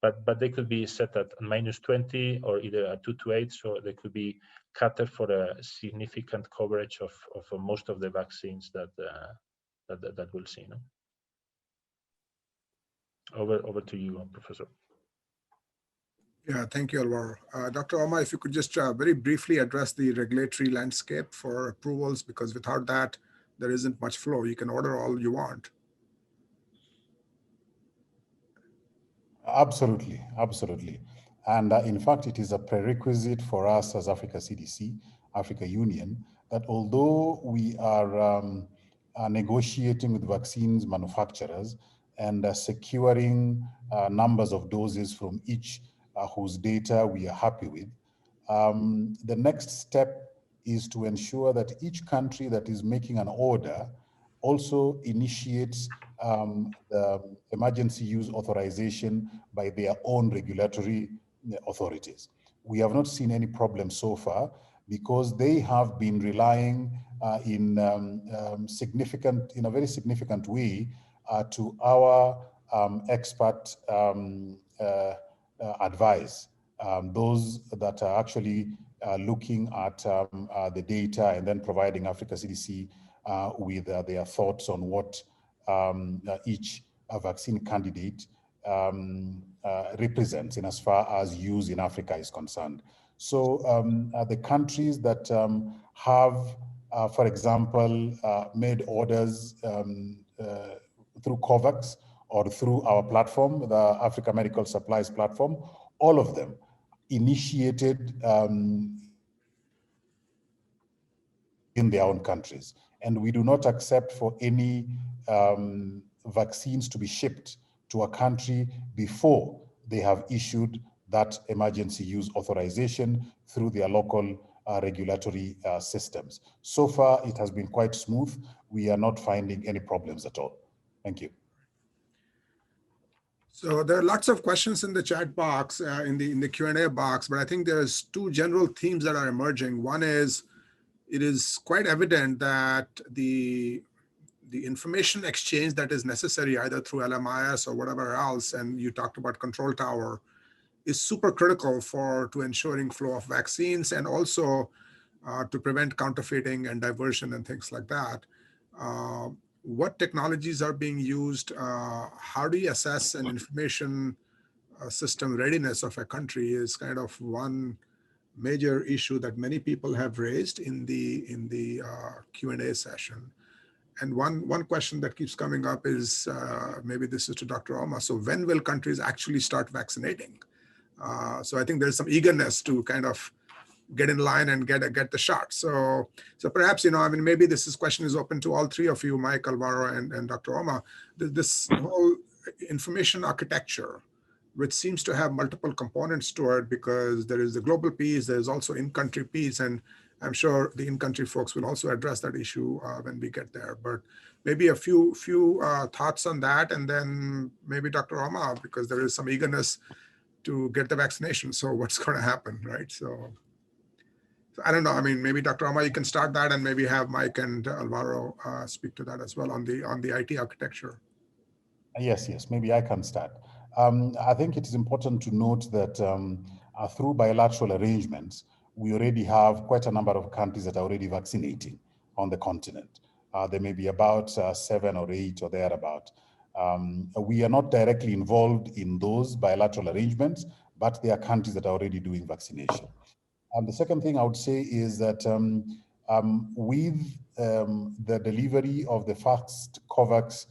But they could be set at -20 or either at 2 to 8, so they could be catered for a significant coverage of most of the vaccines that we'll see. No? Over to you, Professor. Yeah, thank you, Alvaro. Dr. Ouma, if you could just very briefly address the regulatory landscape for approvals, because without that, there isn't much flow. You can order all you want. Absolutely, absolutely. And in fact, it is a prerequisite for us as Africa CDC, Africa Union, that although we are negotiating with vaccines manufacturers and securing numbers of doses from each whose data we are happy with, the next step is to ensure that each country that is making an order also initiates the emergency use authorization by their own regulatory authorities. We have not seen any problem so far because they have been relying in a very significant way to our expert advice. Those that are actually looking at the data and then providing Africa CDC with their thoughts on what each vaccine candidate represents in as far as use in Africa is concerned. So the countries that have, for example, made orders through Kovacs or through our platform, the Africa Medical Supplies platform, all of them initiated in their own countries. And we do not accept for any vaccines to be shipped to a country before they have issued that emergency use authorization through their local regulatory systems. So far, it has been quite smooth. We are not finding any problems at all. Thank you. So there are lots of questions in the chat box, in the Q&A box, but I think there's 2 general themes that are emerging. One is, it is quite evident that the information exchange that is necessary either through LMIS or whatever else, and you talked about control tower, is super critical to ensuring flow of vaccines and also to prevent counterfeiting and diversion and things like that. What technologies are being used? How do you assess an information system readiness of a country is kind of one major issue that many people have raised in the Q&A session. And one question that keeps coming up is, maybe this is to Dr. Ouma, so when will countries actually start vaccinating? So I think there's some eagerness to kind of get in line and get the shot. So perhaps, I mean, maybe this question is open to all 3 of you, Mike, Alvaro, and Dr. Ouma. This whole information architecture, which seems to have multiple components to it, because there is the global piece, there's also in-country piece, and I'm sure the in-country folks will also address that issue when we get there. But maybe a few thoughts on that, and then maybe Dr. Ouma, because there is some eagerness to get the vaccination. So what's going to happen, right? So I don't know. I mean, maybe Dr. Ouma, you can start that, and maybe have Mike and Alvaro speak to that as well on the IT architecture. Yes. Maybe I can start. I think it is important to note that through bilateral arrangements, we already have quite a number of countries that are already vaccinating on the continent. There may be about 7 or 8 or thereabout. We are not directly involved in those bilateral arrangements, but there are countries that are already doing vaccination. The second thing I would say is that with the delivery of the first Kovacs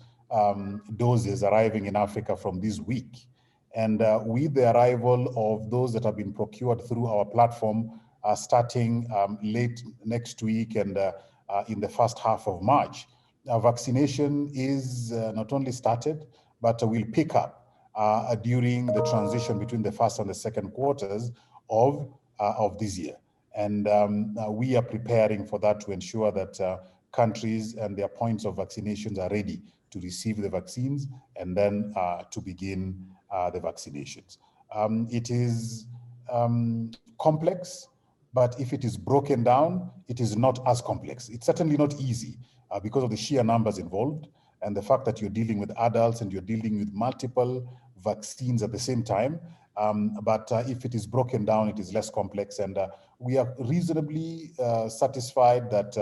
doses arriving in Africa from this week, and with the arrival of those that have been procured through our platform starting late next week and in the first half of March, vaccination is not only started, but will pick up during the transition between the first and the second quarters of this year. And we are preparing for that to ensure that countries and their points of vaccinations are ready to receive the vaccines and then to begin the vaccinations. It is complex, but if it is broken down, it is not as complex. It's certainly not easy because of the sheer numbers involved and the fact that you're dealing with adults and you're dealing with multiple vaccines at the same time. But if it is broken down, it is less complex. And we are reasonably satisfied that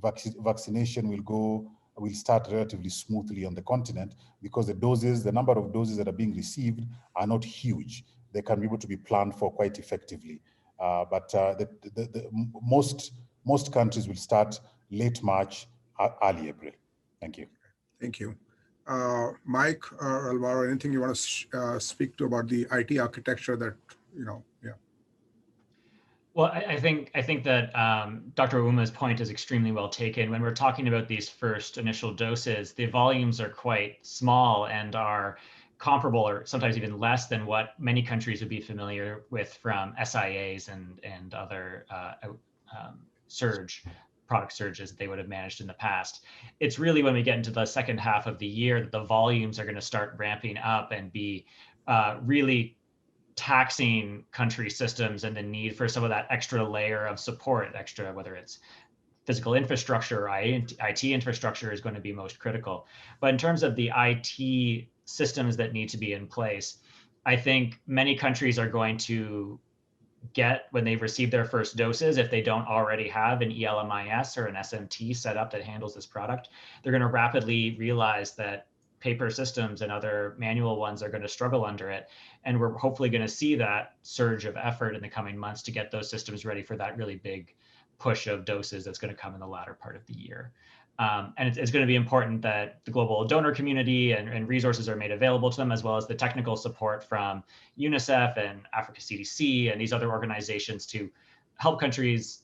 vaccination will start relatively smoothly on the continent because the number of doses that are being received are not huge. They can be able to be planned for quite effectively. But most countries will start late March, early April. Thank you. Thank you. Mike or Alvaro, anything you want to speak to about the IT architecture that, yeah. Well, I think that Dr. Ouma's point is extremely well taken. When we're talking about these first initial doses, the volumes are quite small and are comparable or sometimes even less than what many countries would be familiar with from SIAs and other product surges that they would have managed in the past. It's really when we get into the second half of the year that the volumes are going to start ramping up and be really taxing country systems, and the need for some of that extra layer of support, whether it's physical infrastructure or IT infrastructure is going to be most critical. But in terms of the IT systems that need to be in place, I think many countries are going to get, when they've received their first doses, if they don't already have an ELMIS or an SMT set up that handles this product, they're going to rapidly realize that paper systems and other manual ones are going to struggle under it. And we're hopefully going to see that surge of effort in the coming months to get those systems ready for that really big push of doses that's going to come in the latter part of the year. And it's going to be important that the global donor community and resources are made available to them, as well as the technical support from UNICEF and Africa CDC and these other organizations to help countries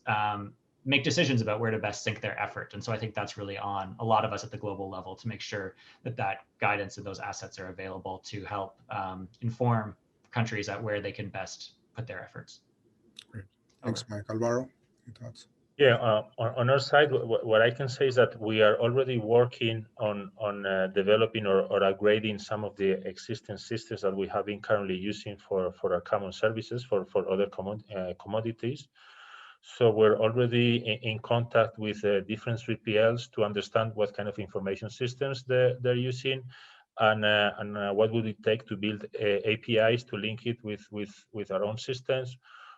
make decisions about where to best sink their effort. And so I think that's really on a lot of us at the global level to make sure that that guidance and those assets are available to help inform countries at where they can best put their efforts. Great. Thanks, Mike. Alvaro, your thoughts? Yeah, on our side, what I can say is that we are already working on developing or upgrading some of the existing systems that we have been currently using for our common services for other commodities. So we're already in contact with different 3PLs to understand what kind of information systems they're using, and what would it take to build APIs to link it with our own systems.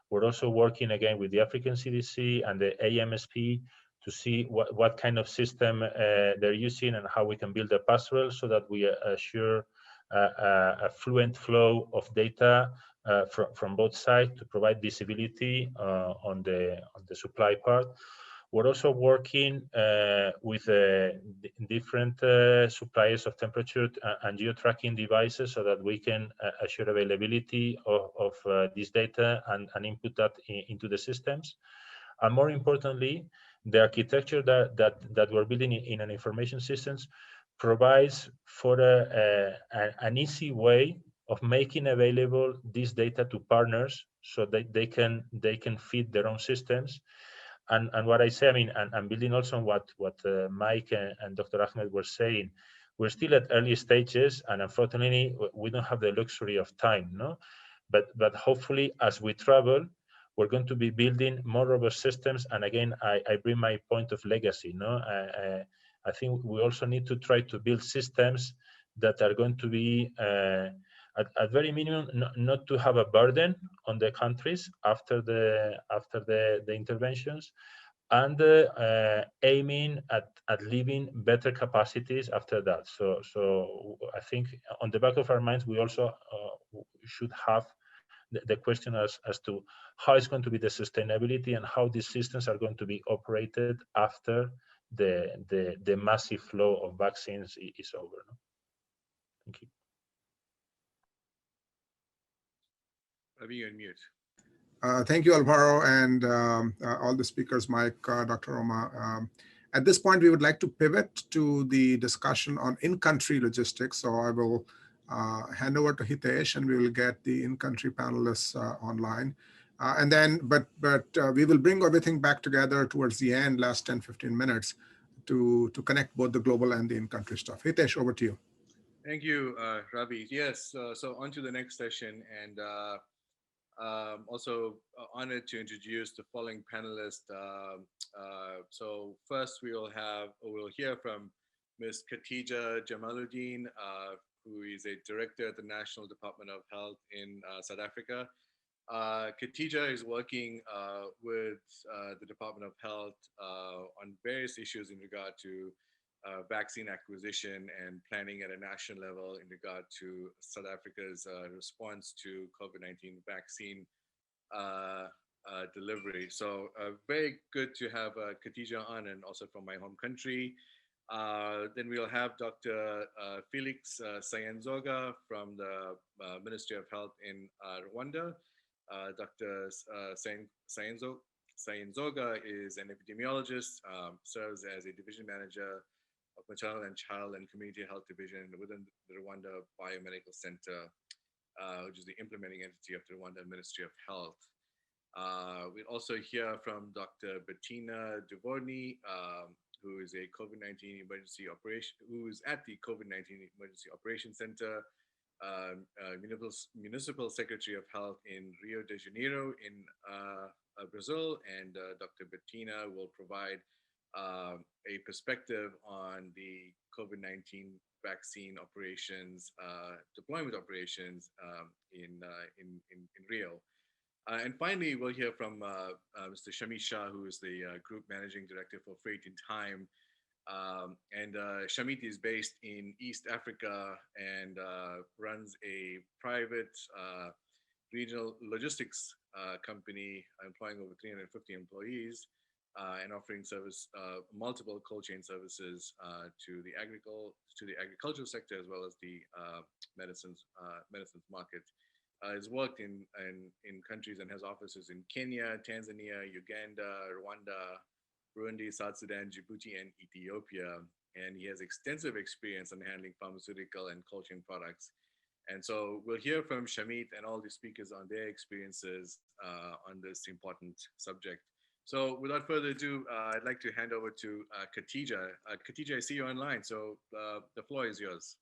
We're also working again with the African CDC and the AMSP to see what kind of system they're using and how we can build a pastoral so that we assure a fluent flow of data from both sides to provide visibility on the supply part. We're also working with different suppliers of temperature and geo-tracking devices so that we can assure availability of this data and input that into the systems. And more importantly, the architecture that we're building in an information systems provides for an easy way of making available this data to partners so that they can feed their own systems. And what I say, I mean, and building also on what Mike and Dr. Ahmed were saying, we're still at early stages, and unfortunately, we don't have the luxury of time, no? But hopefully, as we travel, we're going to be building more robust systems. And again, I bring my point of legacy, no? I think we also need to try to build systems that are going to be, at very minimum, not to have a burden on the countries after the interventions, and aiming at leaving better capacities after that. So I think on the back of our minds, we also should have the question as to how it's going to be the sustainability and how these systems are going to be operated after the massive flow of vaccines is over. No? Thank you. Ravi, you're on mute. Thank you, Alvaro, and all the speakers, Mike, Dr. Ouma. At this point, we would like to pivot to the discussion on in-country logistics. So I will hand over to Hitesh, and we will get the in-country panelists online. And then, but we will bring everything back together towards the end, last 10, 15 minutes, to connect both the global and the in-country stuff. Hitesh, over to you. Thank you, Ravi. Yes, so on to the next session, and also honored to introduce the following panelists. So first we'll hear from Ms. Khatija Jamaluddin, who is a director at the National Department of Health in South Africa. Khatija is working with the Department of Health on various issues in regard to vaccine acquisition and planning at a national level in regard to South Africa's response to COVID-19 vaccine delivery. So very good to have Khatija on, and also from my home country. Then we'll have Dr. Felix Sayinzoga from the Ministry of Health in Rwanda. Dr. Sayinzoga is an epidemiologist, serves as a division manager of Maternal and Child and Community Health Division within the Rwanda Biomedical Center, which is the implementing entity of the Rwanda Ministry of Health. We'll also hear from Dr. Betina Durovni, who is a COVID-19 emergency operation, who is at the COVID-19 Emergency Operations Center, Municipal Secretary of Health in Rio de Janeiro in Brazil, and Dr. Betina will provide a perspective on the COVID-19 vaccine operations, deployment operations in Rio. And finally, we'll hear from Mr. Shamit Shah, who is the Group Managing Director for Freight in Time. And Shamit is based in East Africa and runs a private regional logistics company employing over 350 employees and offering service multiple cold chain services to the agricultural sector as well as the medicines market. Has worked in countries and has offices in Kenya, Tanzania, Uganda, Rwanda, Burundi, South Sudan, Djibouti, and Ethiopia. And he has extensive experience in handling pharmaceutical and cold chain products. And so we'll hear from Shamit and all the speakers on their experiences on this important subject. So without further ado, I'd like to hand over to Khatija. Khatija, I see you online, so the floor is yours.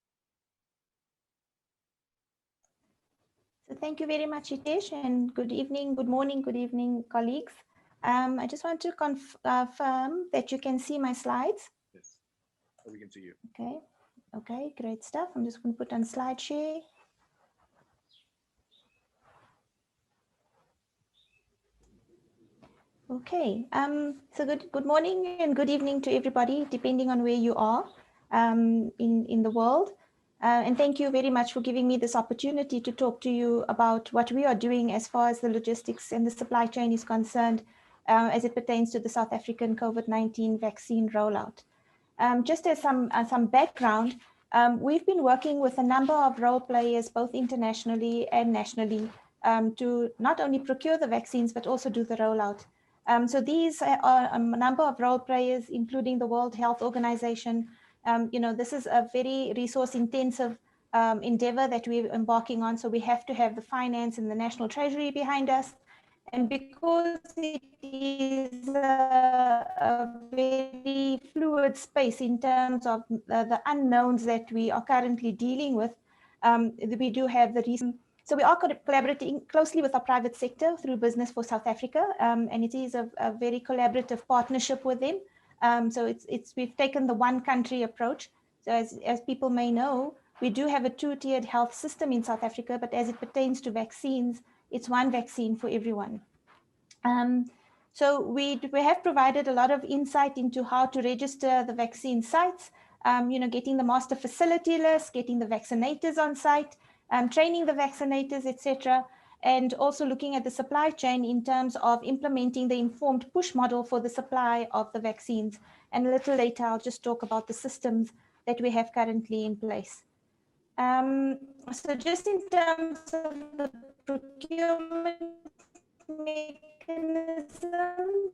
So thank you very much, Hitesh, and good evening, good morning, good evening, colleagues. I just want to confirm that you can see my slides. Yes, we can see you. Okay, great stuff. I'm just going to put on slide share. Okay, so good morning and good evening to everybody, depending on where you are in the world. And thank you very much for giving me this opportunity to talk to you about what we are doing as far as the logistics and the supply chain is concerned as it pertains to the South African COVID-19 vaccine rollout. Just as some background, we've been working with a number of role players, both internationally and nationally, to not only procure the vaccines, but also do the rollout. So these are a number of role players, including the World Health Organization. This is a very resource intensive endeavor that we're embarking on. So we have to have the finance and the national treasury behind us. And because it is a very fluid space in terms of the unknowns that we are currently dealing with, we do have the reason. So we are collaborating closely with our private sector through Business for South Africa, and it is a very collaborative partnership with them. So we've taken the one country approach. So as people may know, we do have a two-tiered health system in South Africa, but as it pertains to vaccines, it's one vaccine for everyone. So we have provided a lot of insight into how to register the vaccine sites, getting the master facility list, getting the vaccinators on site, training the vaccinators, etc., and also looking at the supply chain in terms of implementing the informed push model for the supply of the vaccines. And a little later, I'll just talk about the systems that we have currently in place. So just in terms of the procurement mechanism,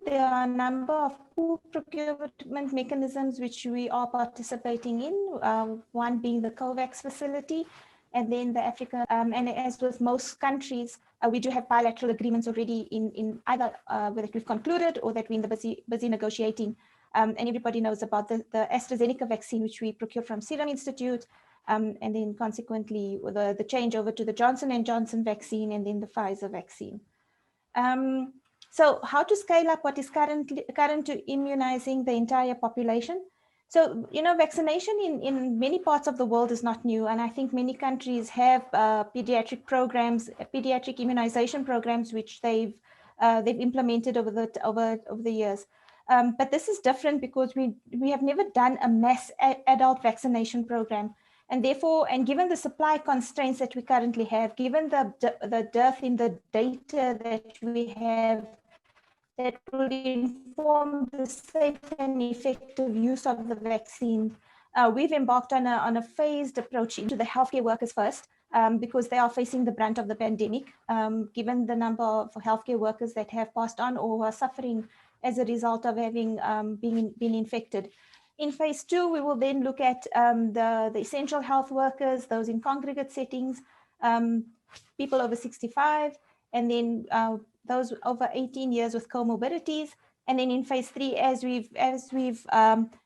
there are a number of pool procurement mechanisms which we are participating in, one being the Kovacs facility, and then the Africa, and as with most countries, we do have bilateral agreements already in either that we've concluded or that we're in the busy negotiating. And everybody knows about the AstraZeneca vaccine, which we procure from Serum Institute, and then consequently the changeover to the Johnson & Johnson vaccine and then the Pfizer vaccine. So how to scale up what is current to immunizing the entire population? So, vaccination in many parts of the world is not new. And I think many countries have pediatric programs, pediatric immunization programs, which they've implemented over the years. But this is different because we have never done a mass adult vaccination program. And therefore, and given the supply constraints that we currently have, given the dearth in the data that we have, that will inform the safe and effective use of the vaccine, we've embarked on a phased approach into the healthcare workers first, because they are facing the brunt of the pandemic, given the number of healthcare workers that have passed on or are suffering as a result of having been infected. In phase 2, we will then look at the essential health workers, those in congregate settings, people over 65, and then those over 18 years with comorbidities. And then in phase 3, as we've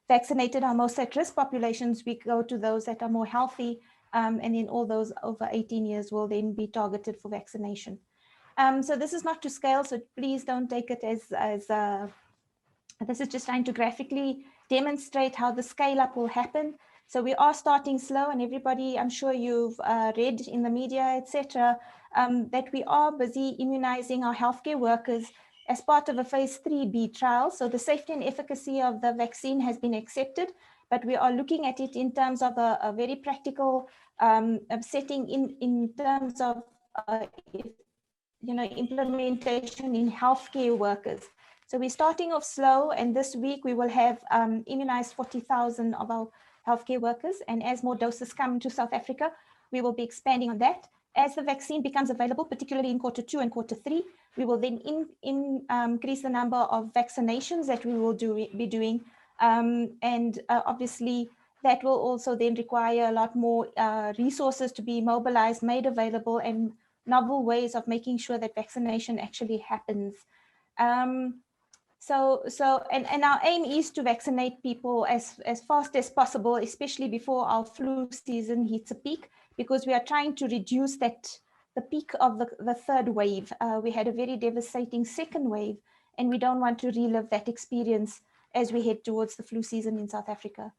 vaccinated our most at-risk populations, we go to those that are more healthy, and then all those over 18 years will then be targeted for vaccination. So this is not to scale, so please don't take it as this is just trying to graphically demonstrate how the scale up will happen. So we are starting slow, and everybody, I'm sure you've read in the media, etc., that we are busy immunizing our healthcare workers as part of a phase 3B trial. So the safety and efficacy of the vaccine has been accepted, but we are looking at it in terms of a very practical setting in terms of implementation in healthcare workers. So we're starting off slow, and this week we will have immunized 40,000 of our healthcare workers. And as more doses come to South Africa, we will be expanding on that. As the vaccine becomes available, particularly in quarter 2 and quarter 3, we will then increase the number of vaccinations that we will be doing. Obviously, that will also then require a lot more resources to be mobilized, made available, and novel ways of making sure that vaccination actually happens. And our aim is to vaccinate people as fast as possible, especially before our flu season hits a peak, because we are trying to reduce the peak of the third wave. We had a very devastating second wave, and we don't want to relive that experience as we head towards the flu season in South Africa.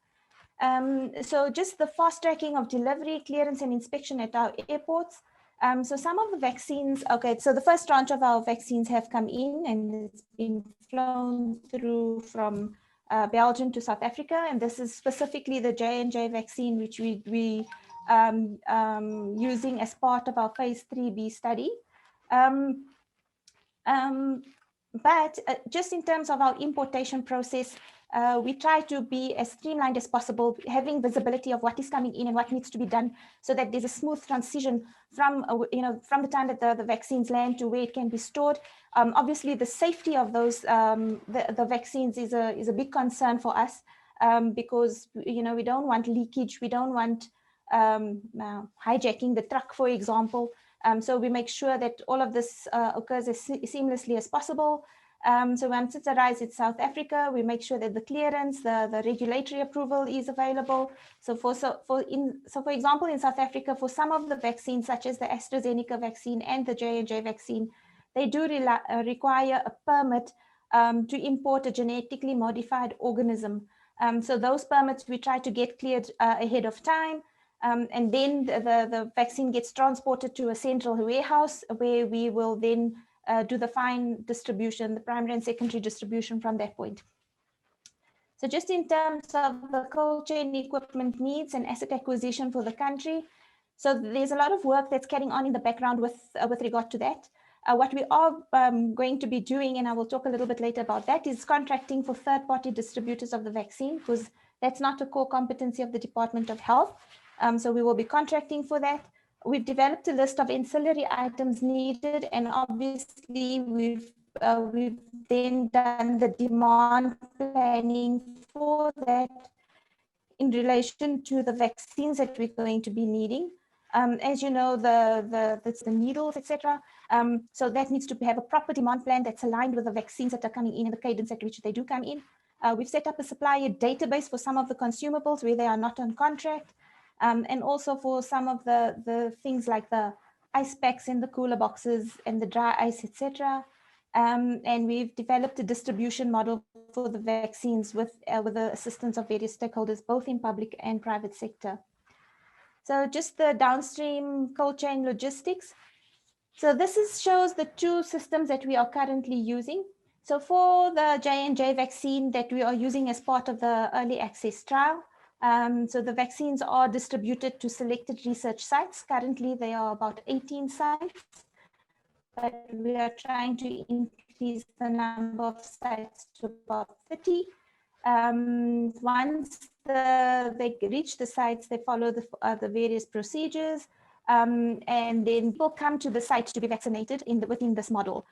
So just the fast tracking of delivery, clearance, and inspection at our airports. So some of the vaccines, okay, so the first tranche of our vaccines have come in, and it's been flown through from Belgium to South Africa. And this is specifically the J&J vaccine, which we using as part of our phase 3B study. But just in terms of our importation process, we try to be as streamlined as possible, having visibility of what is coming in and what needs to be done, so that there's a smooth transition from the time that the vaccines land to where it can be stored. Obviously, the safety of those the vaccines is a big concern for us, because we don't want leakage, we don't want hijacking the truck, for example. So we make sure that all of this occurs as seamlessly as possible. So once it arrives in South Africa, we make sure that the clearance, the regulatory approval is available. So for example, in South Africa, for some of the vaccines, such as the AstraZeneca vaccine and the J&J vaccine, they do require a permit to import a genetically modified organism. So those permits we try to get cleared ahead of time. And then the vaccine gets transported to a central warehouse, where we will then do the fine distribution, the primary and secondary distribution from that point. So just in terms of the cold chain equipment needs and asset acquisition for the country, so there's a lot of work that's carrying on in the background with regard to that. What we are going to be doing, and I will talk a little bit later about that, is contracting for third-party distributors of the vaccine, because that's not a core competency of the Department of Health. So we will be contracting for that. We've developed a list of ancillary items needed, and obviously we've then done the demand planning for that in relation to the vaccines that we're going to be needing. As you know, the needles, etc. So that needs to have a proper demand plan that's aligned with the vaccines that are coming in and the cadence at which they do come in. We've set up a supplier database for some of the consumables where they are not on contract, and also for some of the things like the ice packs in the cooler boxes and the dry ice, etc. And we've developed a distribution model for the vaccines with the assistance of various stakeholders, both in public and private sector. So just the downstream cold chain logistics. So this shows the two systems that we are currently using. So for the J&J vaccine that we are using as part of the early access trial, so the vaccines are distributed to selected research sites. Currently, there are about 18 sites, but we are trying to increase the number of sites to about 30. Once they reach the sites, they follow the various procedures, and then people come to the site to be vaccinated within this model.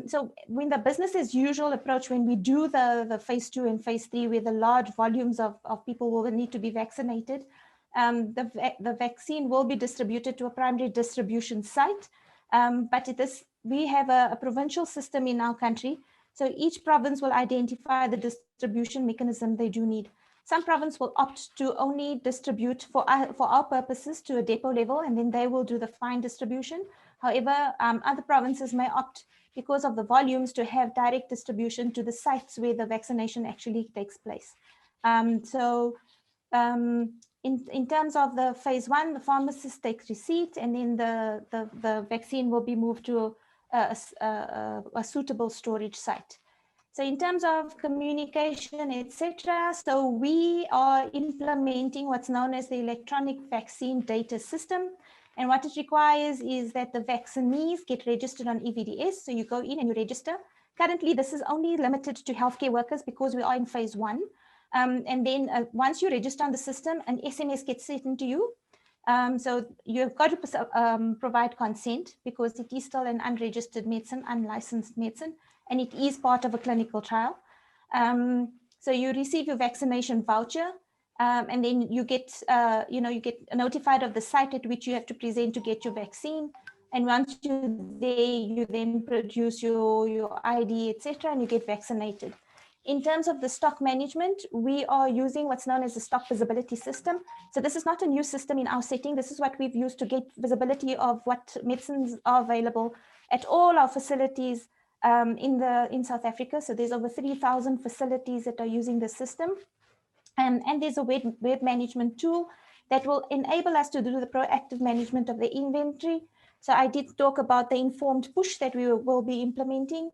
So when the business as usual approach, when we do the phase 2 and phase 3, where the large volumes of people will need to be vaccinated, the vaccine will be distributed to a primary distribution site. But we have a provincial system in our country. So each province will identify the distribution mechanism they do need. Some province will opt to only distribute for our purposes to a depot level, and then they will do the fine distribution. However, other provinces may opt, because of the volumes, to have direct distribution to the sites where the vaccination actually takes place. In terms of the phase 1, the pharmacist takes receipt, and then the vaccine will be moved to a suitable storage site. So in terms of communication, etc., so we are implementing what's known as the electronic vaccine data system. And what it requires is that the vaccinees get registered on EVDS. So you go in and you register. Currently, this is only limited to healthcare workers because we are in phase 1. And then once you register on the system, an SMS gets sent to you. So you've got to provide consent, because it is still an unregistered medicine, unlicensed medicine, and it is part of a clinical trial. So you receive your vaccination voucher, and then you get, you get notified of the site at which you have to present to get your vaccine. And once you're there, you then produce your ID, etc., and you get vaccinated. In terms of the stock management, we are using what's known as the stock visibility system. So this is not a new system in our setting. This is what we've used to get visibility of what medicines are available at all our facilities in South Africa. So there's over 3,000 facilities that are using the system. And there's a web management tool that will enable us to do the proactive management of the inventory. So I did talk about the informed push that we will be implementing.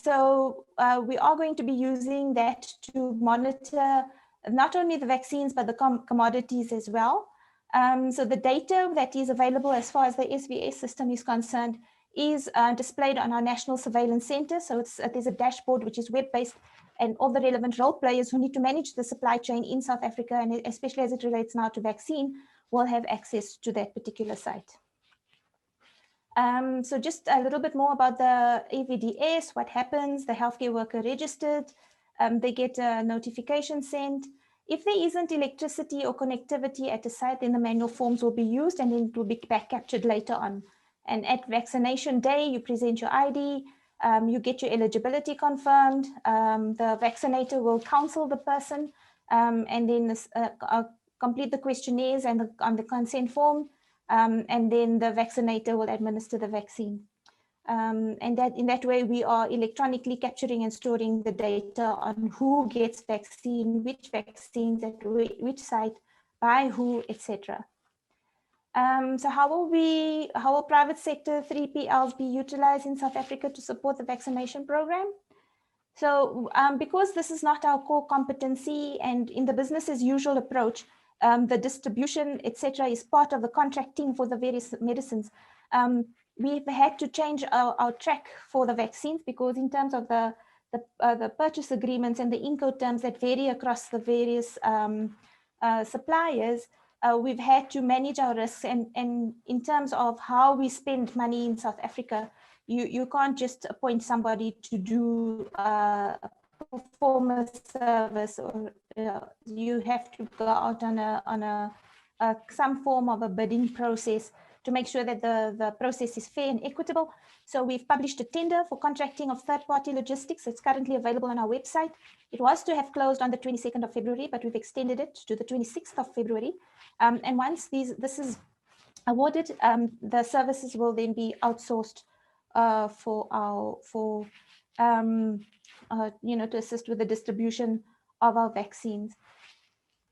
So we are going to be using that to monitor not only the vaccines, but the commodities as well. So the data that is available as far as the SVS system is concerned is displayed on our National Surveillance Center. So there's a dashboard which is web-based, and all the relevant role players who need to manage the supply chain in South Africa, and especially as it relates now to vaccine, will have access to that particular site. So just a little bit more about the EVDS, what happens, the healthcare worker registered, they get a notification sent. If there isn't electricity or connectivity at a site, then the manual forms will be used, and then it will be back captured later on. And at vaccination day, you present your ID, you get your eligibility confirmed, the vaccinator will counsel the person, and then complete the questionnaires and on the consent form, and then the vaccinator will administer the vaccine. And that in that way, we are electronically capturing and storing the data on who gets vaccine, which vaccines at which site, by who, etc. So how will private sector 3PLs be utilized in South Africa to support the vaccination program? So because this is not our core competency, and in the business as usual approach, the distribution, etc., is part of the contracting for the various medicines. We've had to change our track for the vaccines, because in terms of the purchase agreements and the Incoterms that vary across the various suppliers, we've had to manage our risks, and in terms of how we spend money in South Africa, you can't just appoint somebody to do perform a service, or you have to go out on some form of a bidding process to make sure that the process is fair and equitable. So we've published a tender for contracting of third-party logistics. It's currently available on our website. It was to have closed on the 22nd of February, but we've extended it to the 26th of February. And once this is awarded, the services will then be outsourced to assist with the distribution of our vaccines.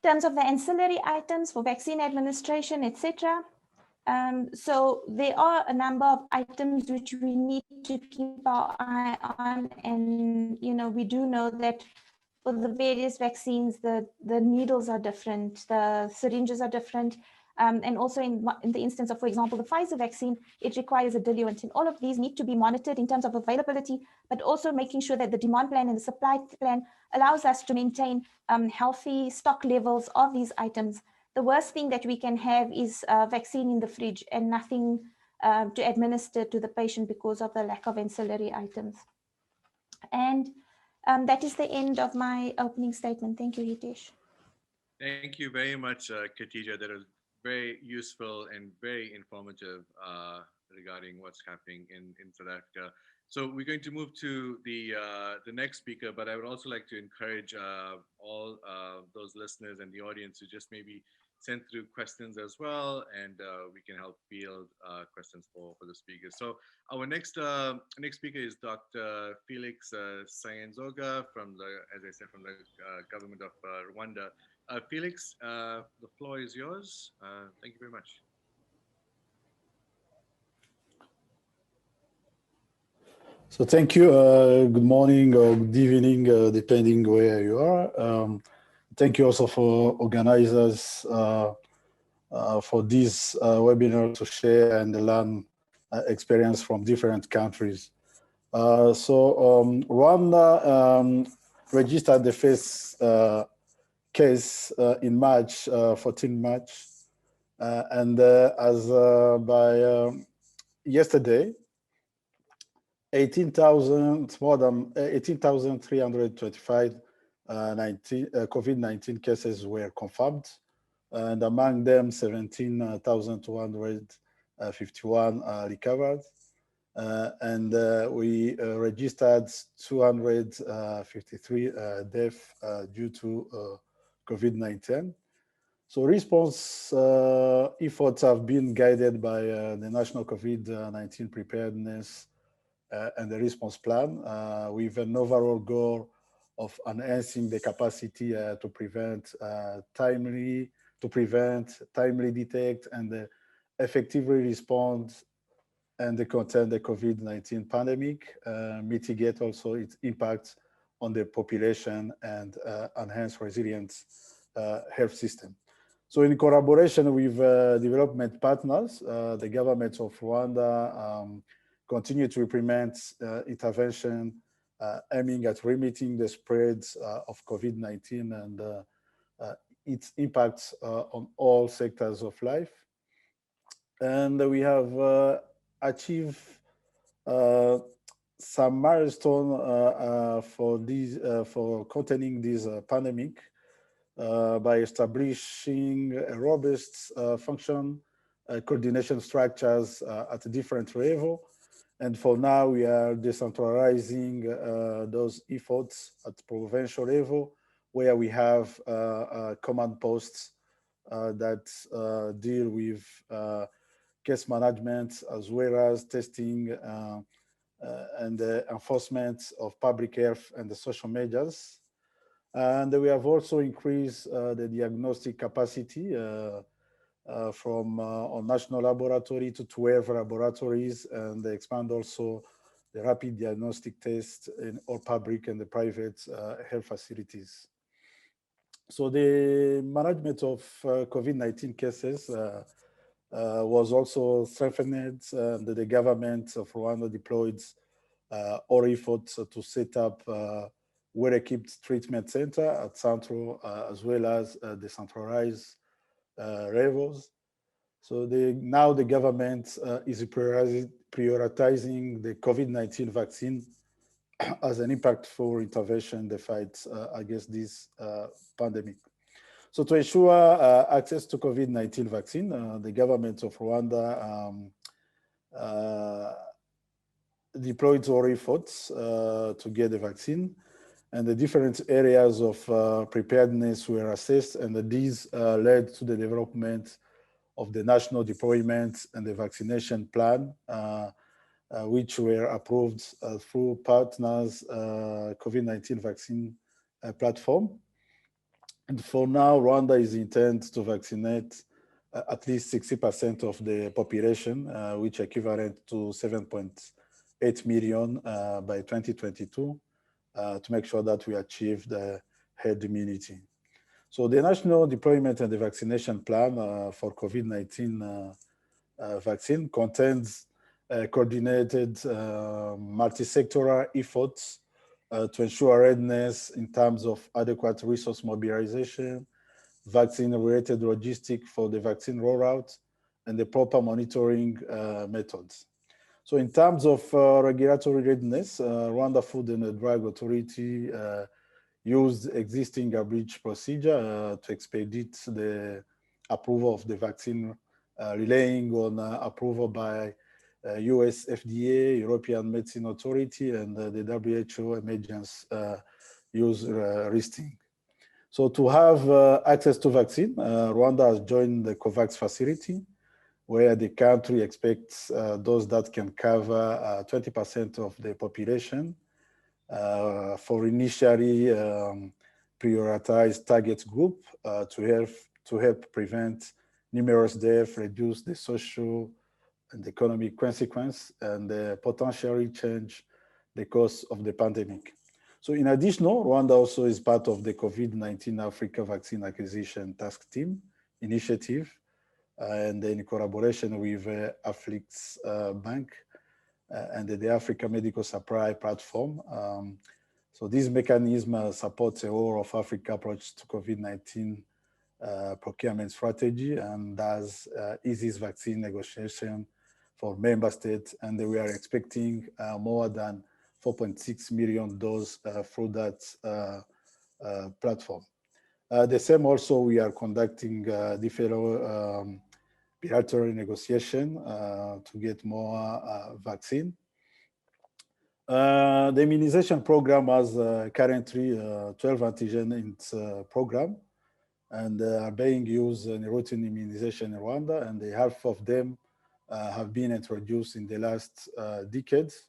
In terms of the ancillary items for vaccine administration, etc., so there are a number of items which we need to keep our eye on, and we do know that for the various vaccines, the needles are different, the syringes are different, and also in the instance of, for example, the Pfizer vaccine, it requires a diluent, and all of these need to be monitored in terms of availability, but also making sure that the demand plan and the supply plan allows us to maintain healthy stock levels of these items. The worst thing that we can have is a vaccine in the fridge and nothing to administer to the patient because of the lack of ancillary items. And that is the end of my opening statement. Thank you, Hitesh. Thank you very much, Khatija. That was very useful and very informative regarding what's happening in South Africa. So we're going to move to the next speaker, but I would also like to encourage all those listeners and the audience to just maybe send through questions as well, and we can help field questions for the speakers. So our next speaker is Dr. Felix Sayinzoga from as I said, from the government of Rwanda. Felix, the floor is yours. Thank you very much. So thank you. Good morning or good evening, depending where you are. Thank you also for organizers for this webinar to share and learn experience from different countries. Rwanda registered the first case in March, 14 March. And as by yesterday, more than 18,325 COVID-19 cases were confirmed, and among them 17,251 recovered, and we registered 253 deaths due to COVID-19. So response efforts have been guided by the National COVID-19 Preparedness and the response plan, with an overall goal of enhancing the capacity to timely detect, and effectively respond and contain the COVID-19 pandemic, mitigate also its impact on the population, and enhance resilience health system. So in collaboration with development partners, the government of Rwanda continue to implement intervention aiming at limiting the spread of COVID-19 and its impacts on all sectors of life. And we have achieved some milestone for containing this pandemic by establishing a robust function coordination structures at a different level. And for now, we are decentralizing those efforts at provincial level, where we have command posts that deal with case management, as well as testing and the enforcement of public health and the social measures. And we have also increased the diagnostic capacity from on national laboratory to 12 laboratories, and they expand also the rapid diagnostic tests in all public and the private health facilities. So the management of COVID-19 cases was also strengthened, and the government of Rwanda deployed all efforts to set up well-equipped treatment center at central as well as decentralized levels. So now the government is prioritizing the COVID-19 vaccine as an impactful intervention in the fight against this pandemic. So to ensure access to COVID-19 vaccine, the government of Rwanda deployed all efforts to get the vaccine, and the different areas of preparedness were assessed, and these led to the development of the national deployment and the vaccination plan, which were approved through partners COVID-19 vaccine platform. And for now, Rwanda is intent to vaccinate at least 60% of the population, which equivalent to 7.8 million by 2022, to make sure that we achieve the herd immunity. So the national deployment and the vaccination plan for COVID-19 vaccine contains coordinated multi-sectoral efforts to ensure readiness in terms of adequate resource mobilization, vaccine-related logistics for the vaccine rollout, and the proper monitoring methods. So in terms of regulatory readiness, Rwanda Food and Drug Authority used existing abridged procedure to expedite the approval of the vaccine, relying on approval by US FDA, European Medicine Authority, and the WHO emergency use listing. So to have access to vaccine, Rwanda has joined the Kovacs facility, where the country expects those that can cover 20% of the population for initially prioritized target group to help prevent numerous deaths, reduce the social and economic consequence, and potentially change the course of the pandemic. So in addition, Rwanda also is part of the COVID-19 Africa Vaccine Acquisition Task Team initiative, and in collaboration with Afflix Bank and the Africa Medical Supply Platform. So this mechanism supports a whole of Africa approach to COVID-19 procurement strategy, and thus eases vaccine negotiation for member states, and we are expecting more than 4.6 million doses through that platform. The same also, we are conducting different bilateral negotiation to get more vaccine. The immunization program has currently 12 antigen in its program, and are being used in routine immunization in Rwanda, and half of them have been introduced in the last decades.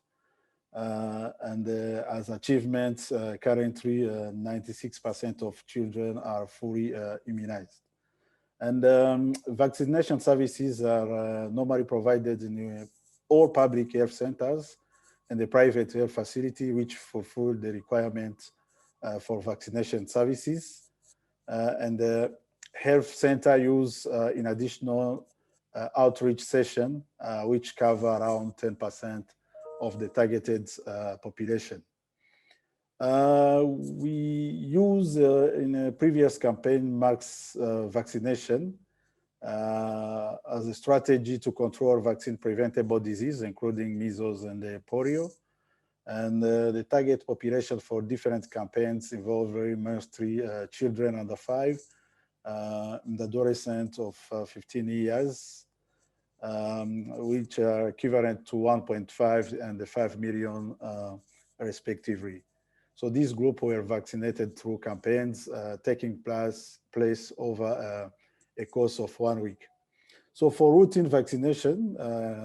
And as achievements, currently 96% of children are fully immunized. And vaccination services are normally provided in all public health centers and the private health facility, which fulfill the requirement for vaccination services. And the health center use in additional outreach session, which cover around 10% of the targeted population. We use in a previous campaign mass vaccination as a strategy to control vaccine preventable disease, including measles and polio. And the target population for different campaigns involve very mostly children under 5 and adolescents of 15 years, which are equivalent to 1.5 and 5 million respectively. So this group were vaccinated through campaigns taking place over a course of 1 week. So for routine vaccination,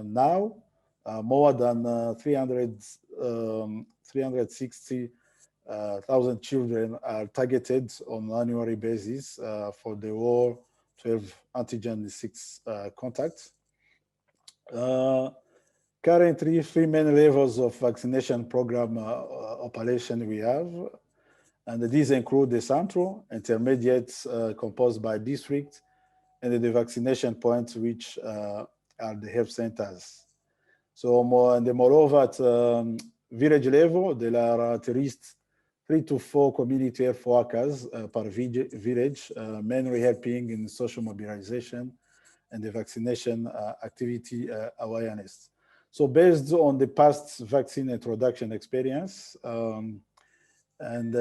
now more than 360,000 children are targeted on an annual basis for the whole 12 antigen 6 contacts. Currently, 3 main levels of vaccination program operation we have, and these include the central, intermediates composed by district, and the vaccination points, which are the health centers. So moreover, at village level, there are at least 3 to 4 community health workers per village, mainly helping in social mobilization and the vaccination activity awareness. So based on the past vaccine introduction experience and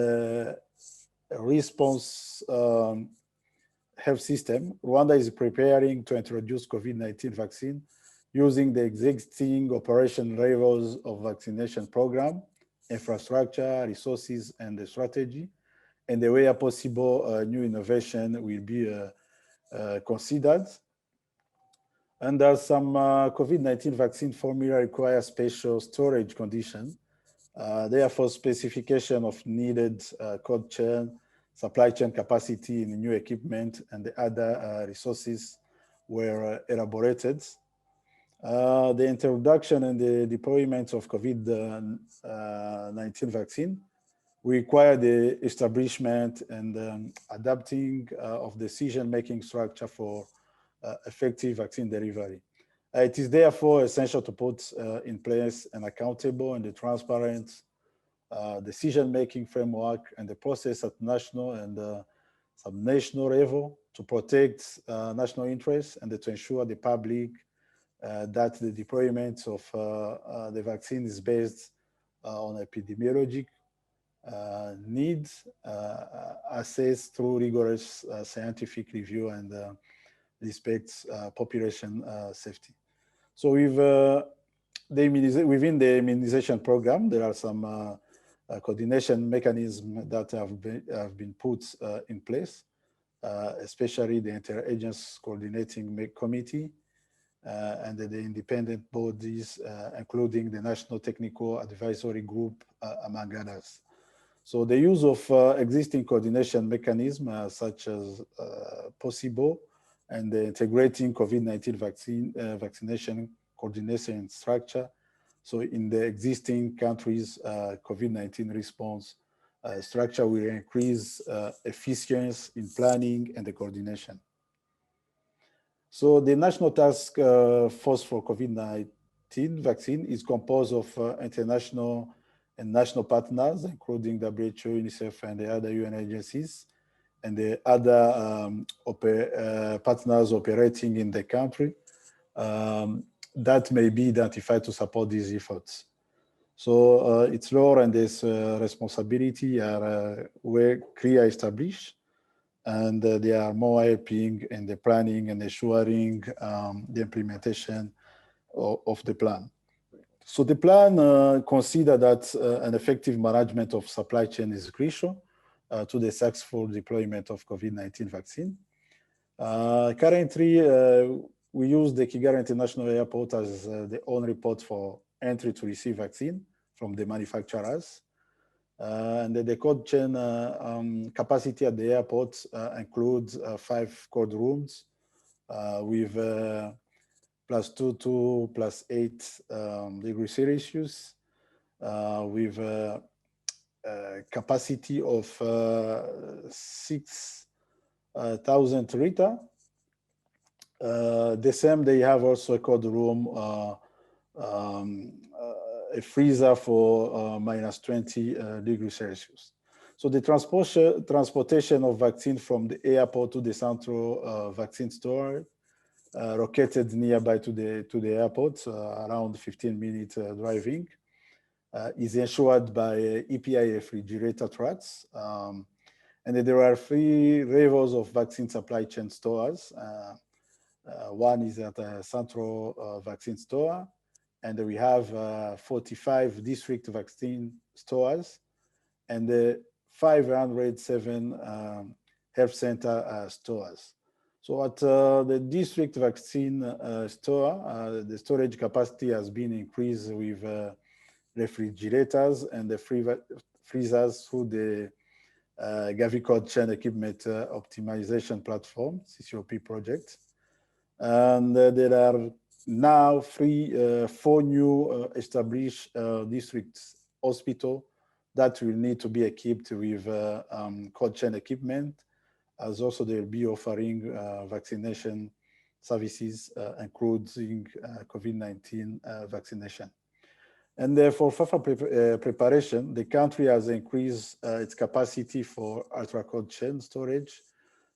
response health system, Rwanda is preparing to introduce COVID-19 vaccine using the existing operation levels of vaccination program, infrastructure, resources, and the strategy. And the way possible, new innovation will be considered. Under some COVID-19 vaccine formula require special storage condition. Therefore, specification of needed cold chain, supply chain capacity in new equipment, and the other resources were elaborated. The introduction and the deployment of COVID-19 vaccine require the establishment and adapting of decision-making structure for effective vaccine delivery. It is therefore essential to put in place an accountable and a transparent decision-making framework and the process at national and sub-national level to protect national interests and to ensure the public that the deployment of the vaccine is based on epidemiologic needs assessed through rigorous scientific review and respects population safety. So with within the immunization program, there are some coordination mechanisms that have been put in place, especially the interagency coordinating committee and the independent bodies, including the National Technical Advisory Group, among others. So the use of existing coordination mechanisms such as possible and the integrating COVID-19 vaccination coordination structure. So in the existing countries, COVID-19 response structure will increase efficiency in planning and the coordination. So the National Task Force for COVID-19 vaccine is composed of international and national partners, including WHO, UNICEF, and the other UN agencies, and the other partners operating in the country that may be identified to support these efforts. So its role and its responsibility are clear established, and they are more helping in the planning and assuring the implementation of the plan. So the plan considers that an effective management of supply chain is crucial to the successful deployment of COVID-19 vaccine. Currently, we use the Kigali International Airport as the only port for entry to receive vaccine from the manufacturers. And the cold chain capacity at the airport includes 5 cold rooms with +2 to +8 degrees Celsius, with capacity of 6,000 liter. The same, they have also a cold room, a freezer for -20 degrees Celsius. So the transportation of vaccine from the airport to the central vaccine store located nearby to the airport, around 15-minute driving, is ensured by EPI refrigerator trucks. And there are 3 levels of vaccine supply chain stores. One is at a central vaccine store, and we have 45 district vaccine stores and 507 health center stores. So at the district vaccine store, the storage capacity has been increased with refrigerators and the freezers through the GAVI Cold Chain Equipment Optimization Platform, CCOP project. And there are now 4 new established district hospitals that will need to be equipped with cold chain equipment, as also they'll be offering vaccination services, including COVID-19 vaccination. And for FAFA preparation, the country has increased its capacity for ultra cold chain storage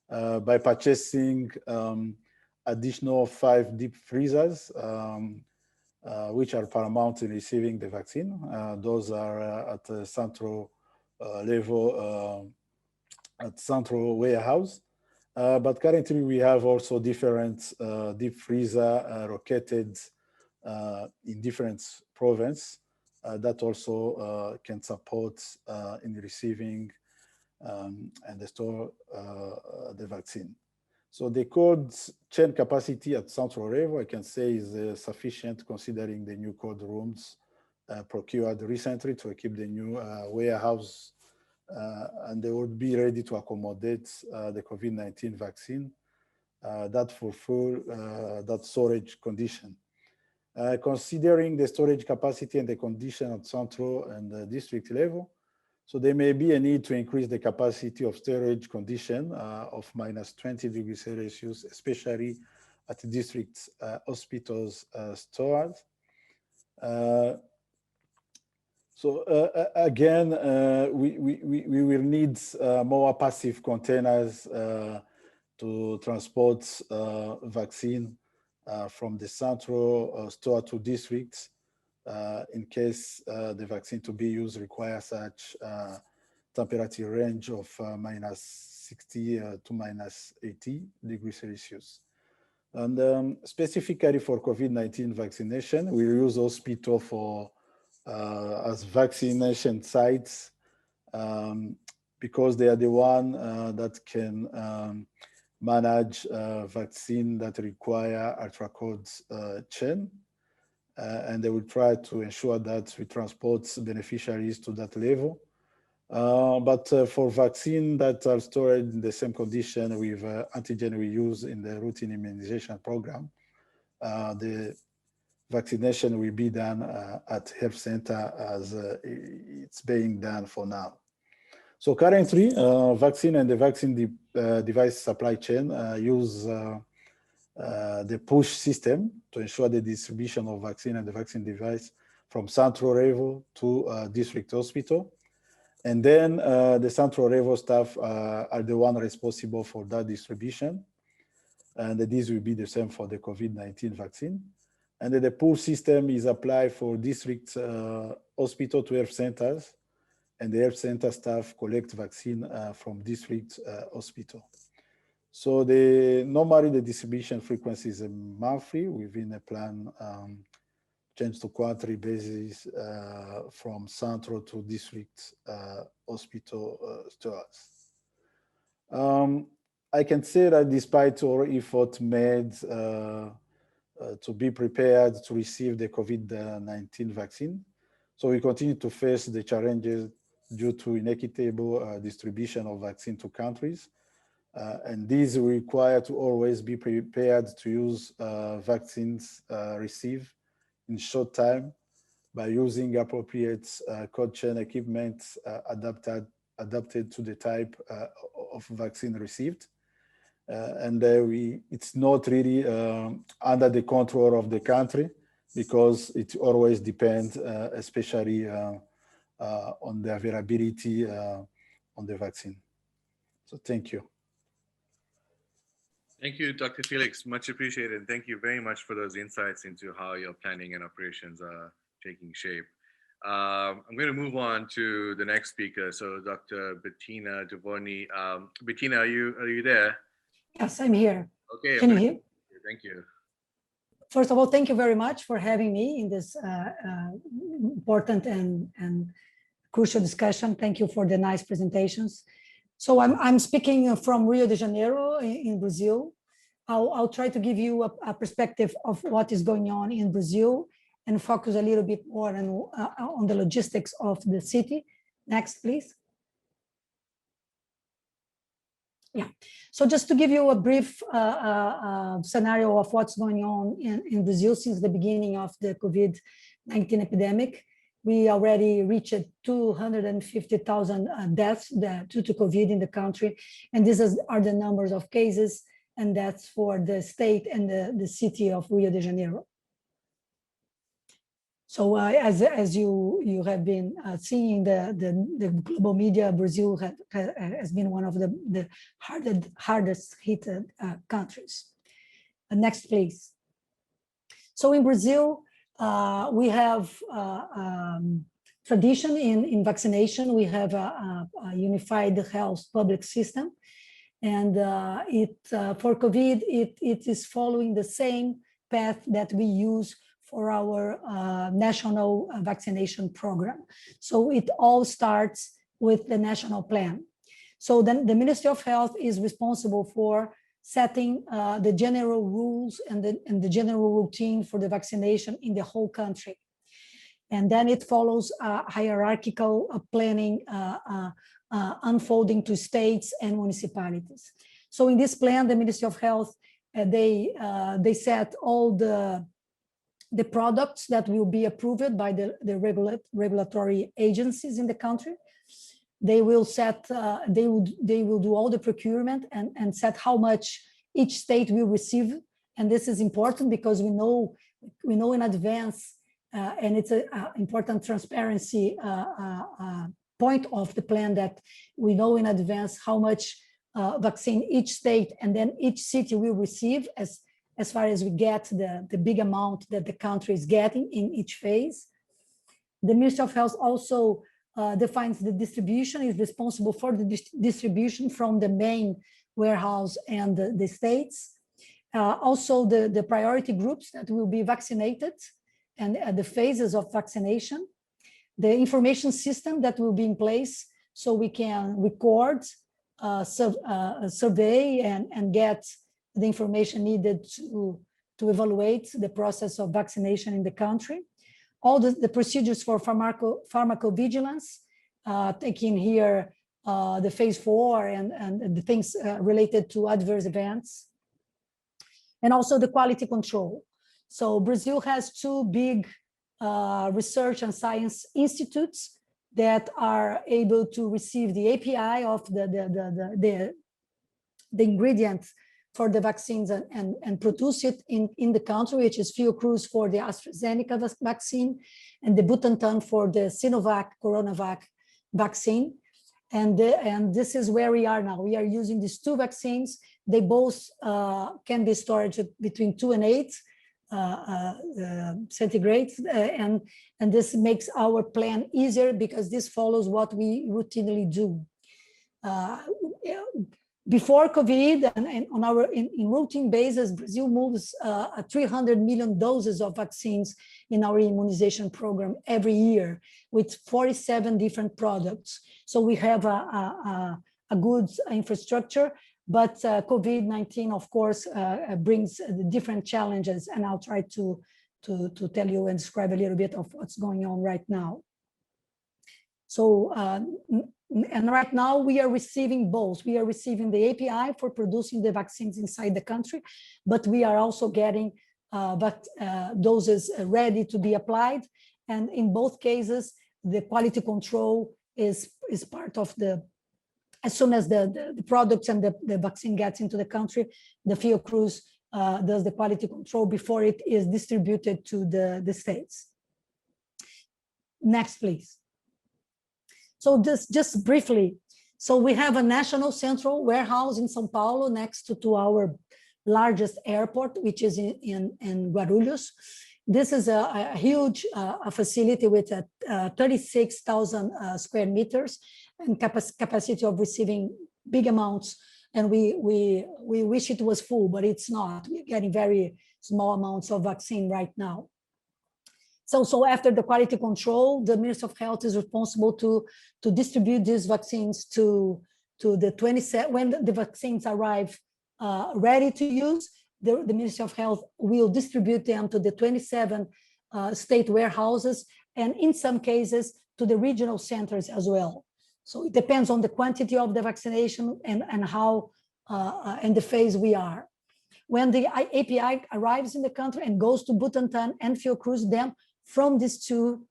by purchasing additional 5 deep freezers, which are paramount in receiving the vaccine. Those are at the central level, at central warehouse. But currently we have also different deep freezer located in different provinces that also can support in receiving and store the vaccine. So the cold chain capacity at central level, I can say, is sufficient considering the new cold rooms procured recently to equip the new warehouse, and they would be ready to accommodate the COVID-19 vaccine that fulfill that storage condition. Considering the storage capacity and the condition at central and the district level, so there may be a need to increase the capacity of storage condition of -20 degrees Celsius, especially at the district hospitals stores. Again, we will need more passive containers to transport vaccine from the central store to districts in case the vaccine to be used requires such temperature range of -60 to -80 degrees Celsius. And specifically for COVID-19 vaccination, we use hospital for as vaccination sites because they are the one that can manage vaccine that require ultra cold chain. And they will try to ensure that we transport beneficiaries to that level. But for vaccine that are stored in the same condition with antigen we use in the routine immunization program, the vaccination will be done at health center as it's being done for now. So currently, vaccine and the vaccine device supply chain use the push system to ensure the distribution of vaccine and the vaccine device from central level to district hospital. And then the central level staff are the one responsible for that distribution. And this will be the same for the COVID-19 vaccine. And then the pull system is applied for district hospital to health centers, and the health center staff collect vaccine from district hospital. So normally the distribution frequency is monthly within a plan change to quarterly basis from central to district hospital stores. I can say that despite our effort made to be prepared to receive the COVID-19 vaccine, so we continue to face the challenges due to inequitable distribution of vaccine to countries. And these require to always be prepared to use vaccines received in short time by using appropriate cold chain equipment adapted to the type of vaccine received. And it's not really under the control of the country because it always depends, especially on the availability on the vaccine. So thank you. Thank you, Dr. Felix, much appreciated. And thank you very much for those insights into how your planning and operations are taking shape. I'm going to move on to the next speaker. So Dr. Betina Durovni. Betina, are you there? Yes, I'm here. Okay. Can you hear? Thank you. First of all, thank you very much for having me in this important and crucial discussion. Thank you for the nice presentations. So I'm speaking from Rio de Janeiro in Brazil. I'll try to give you a perspective of what is going on in Brazil and focus a little bit more on the logistics of the city. Next, please. Yeah. So just to give you a brief scenario of what's going on in Brazil since the beginning of the COVID-19 epidemic, we already reached 250,000 deaths due to COVID in the country. And these are the numbers of cases and deaths for the state and the city of Rio de Janeiro. So as you have been seeing the global media, Brazil has been one of the hardest hit countries. Next, please. So in Brazil, we have tradition in vaccination. We have a unified health public system. And for COVID, it is following the same path that we use for our national vaccination program. So it all starts with the national plan. So then the Ministry of Health is responsible for setting the general rules and the general routine for the vaccination in the whole country. And then it follows a hierarchical planning unfolding to states and municipalities. So in this plan, the Ministry of Health, they set all the products that will be approved by the regulatory agencies in the country. They will set, they will do all the procurement and set how much each state will receive. And this is important because we know in advance, and it's an important transparency point of the plan, that we know in advance how much vaccine each state and then each city will receive as far as we get the big amount that the country is getting in each phase. The Ministry of Health also defines the distribution, is responsible for the distribution from the main warehouse and the states. Also the priority groups that will be vaccinated and the phases of vaccination. The information system that will be in place so we can record, survey and get the information needed to evaluate the process of vaccination in the country. All the procedures for pharmacovigilance, taking here the phase 4 and the things related to adverse events, and also the quality control. So Brazil has 2 big research and science institutes that are able to receive the API of the ingredients for the vaccines and produce it in the country, which is Fiocruz for the AstraZeneca vaccine and the Butantan for the Sinovac Coronavac vaccine. And this is where we are now. We are using these 2 vaccines. They both can be stored between 2 and 8 centigrade. And this makes our plan easier because this follows what we routinely do. Before COVID and on our in routine basis, Brazil moves 300 million doses of vaccines in our immunization program every year with 47 different products. So we have a good infrastructure, but COVID-19, of course, brings different challenges, and I'll try to tell you and describe a little bit of what's going on right now. So, and right now we are receiving both. We are receiving the API for producing the vaccines inside the country, but we are also getting doses ready to be applied. And in both cases, the quality control is part of as soon as the products and the vaccine gets into the country, the Fiocruz does the quality control before it is distributed to the states. Next, please. So just briefly, so we have a national central warehouse in São Paulo next to our largest airport, which is in Guarulhos. This is a huge facility with 36,000 square meters and capacity of receiving big amounts. And we wish it was full, but it's not. We're getting very small amounts of vaccine right now. So after the quality control, the Ministry of Health is responsible to distribute these vaccines to the 27, when the vaccines arrive ready to use, the Ministry of Health will distribute them to the 27 state warehouses, and in some cases to the regional centers as well. So it depends on the quantity of the vaccination and how in the phase we are. When the API arrives in the country and goes to Butantan and Fiocruz, then from these two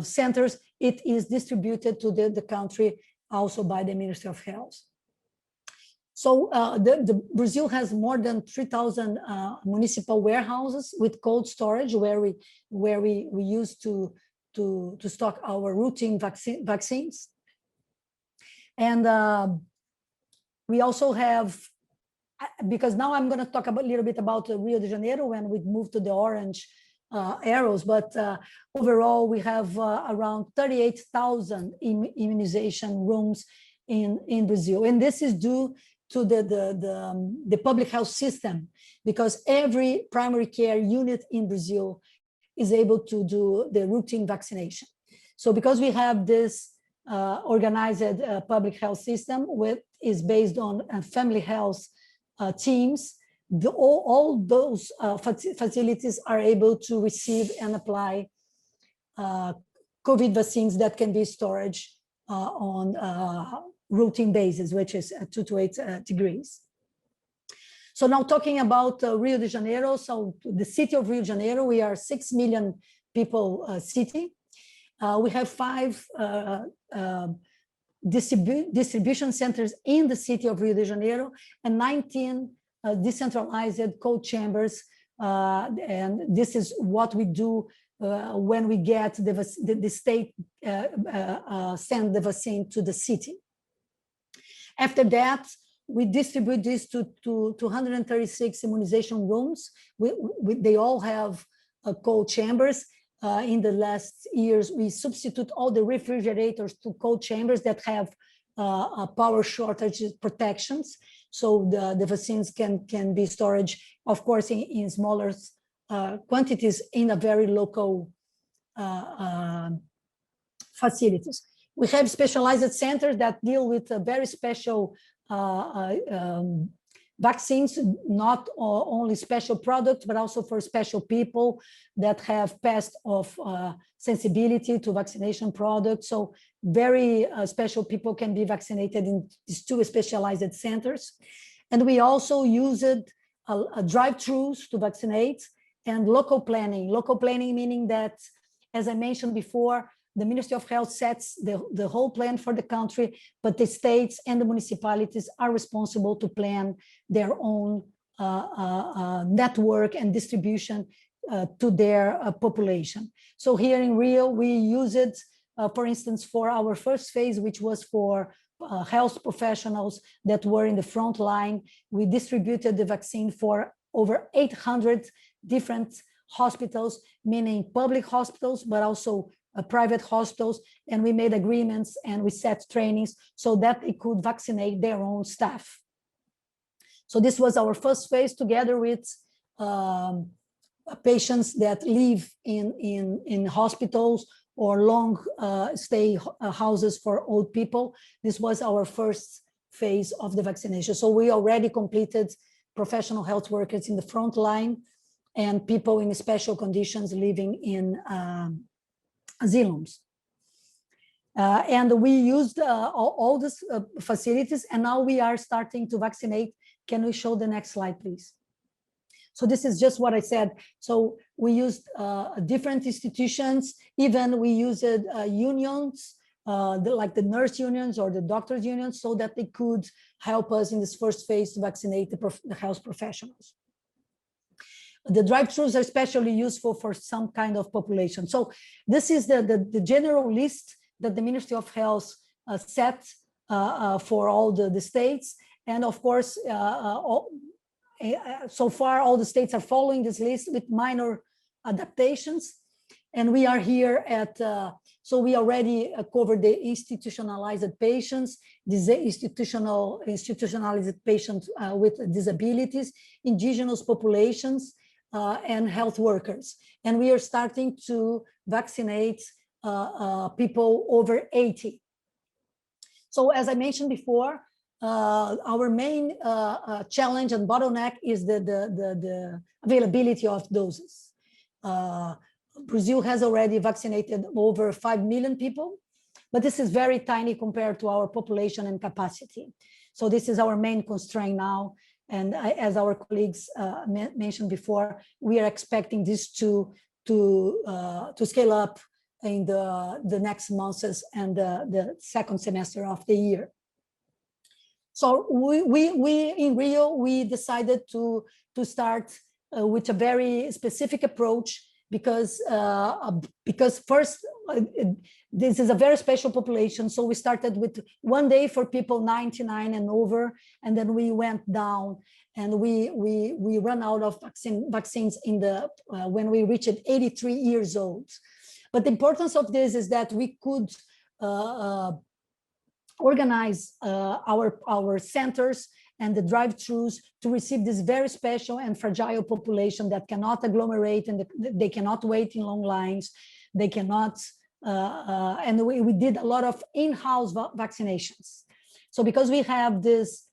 centers, it is distributed to the country also by the Ministry of Health. So Brazil has more than 3,000 municipal warehouses with cold storage where we use to stock our routine vaccines. And we also have, because now I'm going to talk a little bit about Rio de Janeiro when we move to the orange arrows, but overall we have around 38,000 immunization rooms in Brazil, and this is due to the public health system, because every primary care unit in Brazil is able to do the routine vaccination. So because we have this organized public health system, which is based on family health teams, all those facilities are able to receive and apply COVID vaccines that can be stored on routine basis, which is 2 to 8 degrees. So now talking about Rio de Janeiro, so the city of Rio de Janeiro, we are 6 million people city. We have 5 distribution centers in the city of Rio de Janeiro and 19 decentralized cold chambers. And this is what we do when we get the state send the vaccine to the city. After that, we distribute this to 236 immunization rooms. They all have cold chambers. In the last years, we substitute all the refrigerators to cold chambers that have power shortage protections. So the vaccines can be stored, of course, in smaller quantities in a very local facilities. We have specialized centers that deal with very special vaccines, not only special products, but also for special people that have passed of sensibility to vaccination products. So very special people can be vaccinated in these 2 specialized centers. And we also used drive-thrus to vaccinate and local planning. Local planning meaning that, as I mentioned before, the Ministry of Health sets the whole plan for the country, but the states and the municipalities are responsible to plan their own network and distribution to their population. So here in Rio, we use it, for instance, for our first phase, which was for health professionals that were in the front line. We distributed the vaccine for over 800 different hospitals, meaning public hospitals, but also private hospitals, and we made agreements and we set trainings so that they could vaccinate their own staff. So this was our first phase, together with patients that live in hospitals or long stay houses for old people. This was our first phase of the vaccination. So we already completed professional health workers in the front line and people in special conditions living in asylums. And we used all these facilities, and now we are starting to vaccinate. Can we show the next slide, please? So this is just what I said. So we used different institutions, even we used unions, like the nurse unions or the doctors unions, so that they could help us in this first phase to vaccinate the health professionals. The drive-thrus are especially useful for some kind of population. So this is the general list that the Ministry of Health set for all the states. And of course, so far, all the states are following this list with minor adaptations. And we are here at, so we already covered the institutionalized patients, institutionalized patients with disabilities, indigenous populations, and health workers. And we are starting to vaccinate people over 80. So as I mentioned before, our main challenge and bottleneck is the availability of doses. Brazil has already vaccinated over 5 million people, but this is very tiny compared to our population and capacity. So this is our main constraint now. And as our colleagues mentioned before, we are expecting this to scale up in the next months and the second semester of the year. So we in Rio, we decided to start with a very specific approach because first, this is a very special population. So we started with 1 day for people 99 and over, and then we went down and we run out of vaccines in when we reached 83 years old. But the importance of this is that we could organize our centers and the drive-thrus to receive this very special and fragile population that cannot agglomerate and they cannot wait in long lines. They cannot, and we did a lot of in-house vaccinations. So because we have this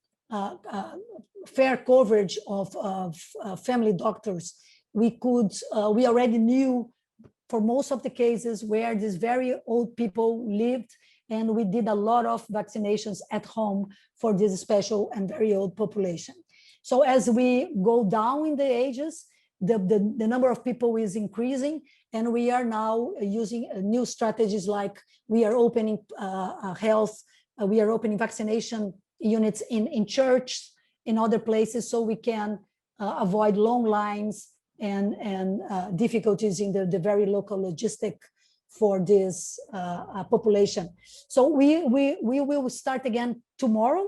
fair coverage of family doctors, we already knew for most of the cases where these very old people lived, and we did a lot of vaccinations at home for this special and very old population. So as we go down in the ages, the number of people is increasing, and we are now using new strategies like we are opening we are opening vaccination units in church, in other places, so we can avoid long lines and difficulties in the very local logistic for this population. So we will start again tomorrow,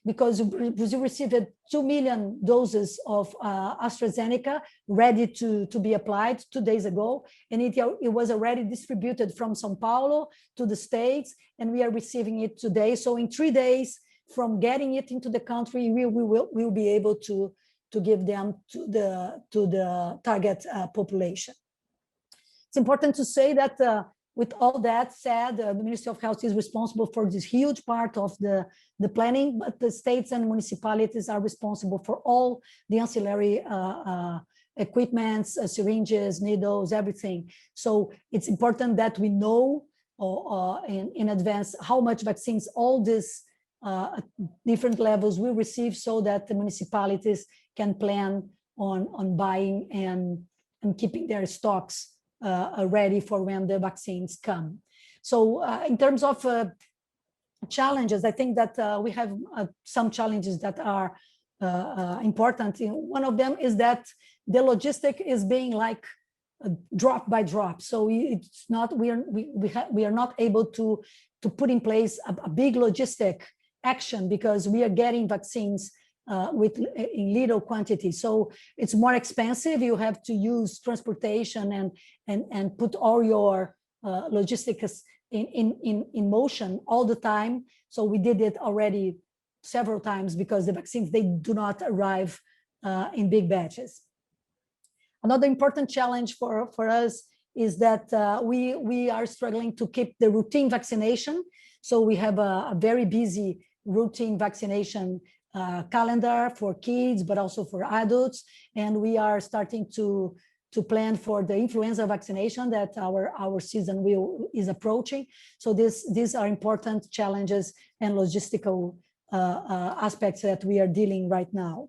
because Brazil received 2 million doses of AstraZeneca ready to be applied 2 days ago, and it was already distributed from São Paulo to the States, and we are receiving it today. So in 3 days from getting it into the country, we will be able to give them to the target population. It's important to say that with all that said, the Ministry of Health is responsible for this huge part of the planning, but the states and municipalities are responsible for all the ancillary equipments, syringes, needles, everything. So it's important that we know in advance how much vaccines all these different levels will receive, so that the municipalities can plan on buying and keeping their stocks ready for when the vaccines come. So in terms of challenges, I think that we have some challenges that are important. One of them is that the logistic is being like drop by drop. So it's not, we are not able to put in place a big logistic action, because we are getting vaccines in little quantity. So it's more expensive. You have to use transportation and put all your logistics in motion all the time. So we did it already several times, because the vaccines, they do not arrive in big batches. Another important challenge for us is that we are struggling to keep the routine vaccination. So we have a very busy routine vaccination calendar for kids, but also for adults. And we are starting to plan for the influenza vaccination that our season is approaching. So these are important challenges and logistical aspects that we are dealing right now.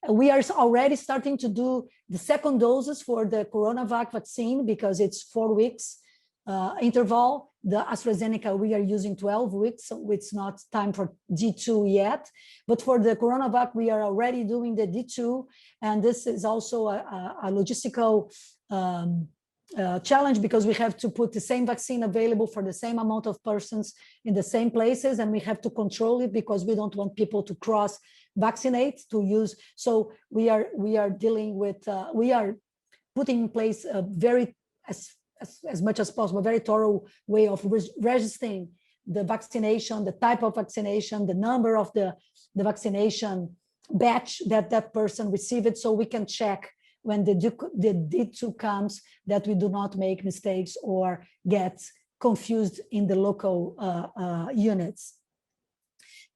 We are already starting to do the second doses for the CoronaVac vaccine, because it's 4 weeks interval. The AstraZeneca, we are using 12 weeks, so it's not time for D2 yet. But for the CoronaVac, we are already doing the D2, and this is also a logistical challenge, because we have to put the same vaccine available for the same amount of persons in the same places, and we have to control it, because we don't want people to cross vaccinate to use. So we are dealing with, we are putting in place a very, as much as possible, a very thorough way of registering the vaccination, the type of vaccination, the number of the vaccination batch that person received it, so we can check when the D2 comes, that we do not make mistakes or get confused in the local units.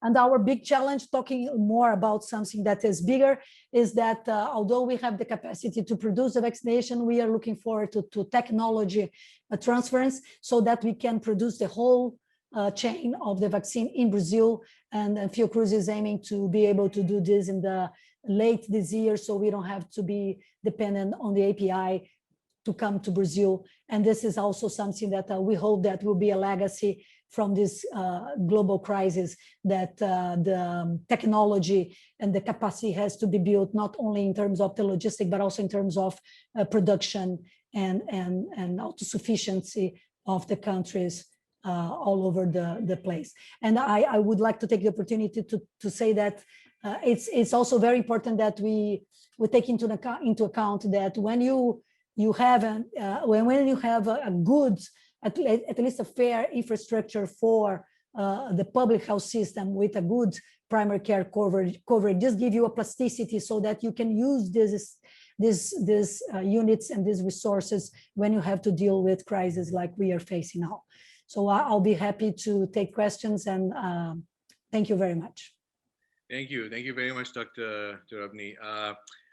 And our big challenge, talking more about something that is bigger, is that although we have the capacity to produce the vaccination, we are looking forward to technology transference, so that we can produce the whole chain of the vaccine in Brazil, and Fiocruz is aiming to be able to do this in the late this year, so we don't have to be dependent on the API to come to Brazil. And this is also something that we hope that will be a legacy from this global crisis, that the technology and the capacity has to be built not only in terms of the logistic, but also in terms of production and autosufficiency of the countries all over the place. And I would like to take the opportunity to say that it's also very important that we take into account that when you have a good, at least a fair infrastructure for the public health system with a good primary care coverage, just give you a plasticity so that you can use these units and these resources when you have to deal with crises like we are facing now. So I'll be happy to take questions, and thank you very much. Thank you. Thank you very much, Dr. Durovni.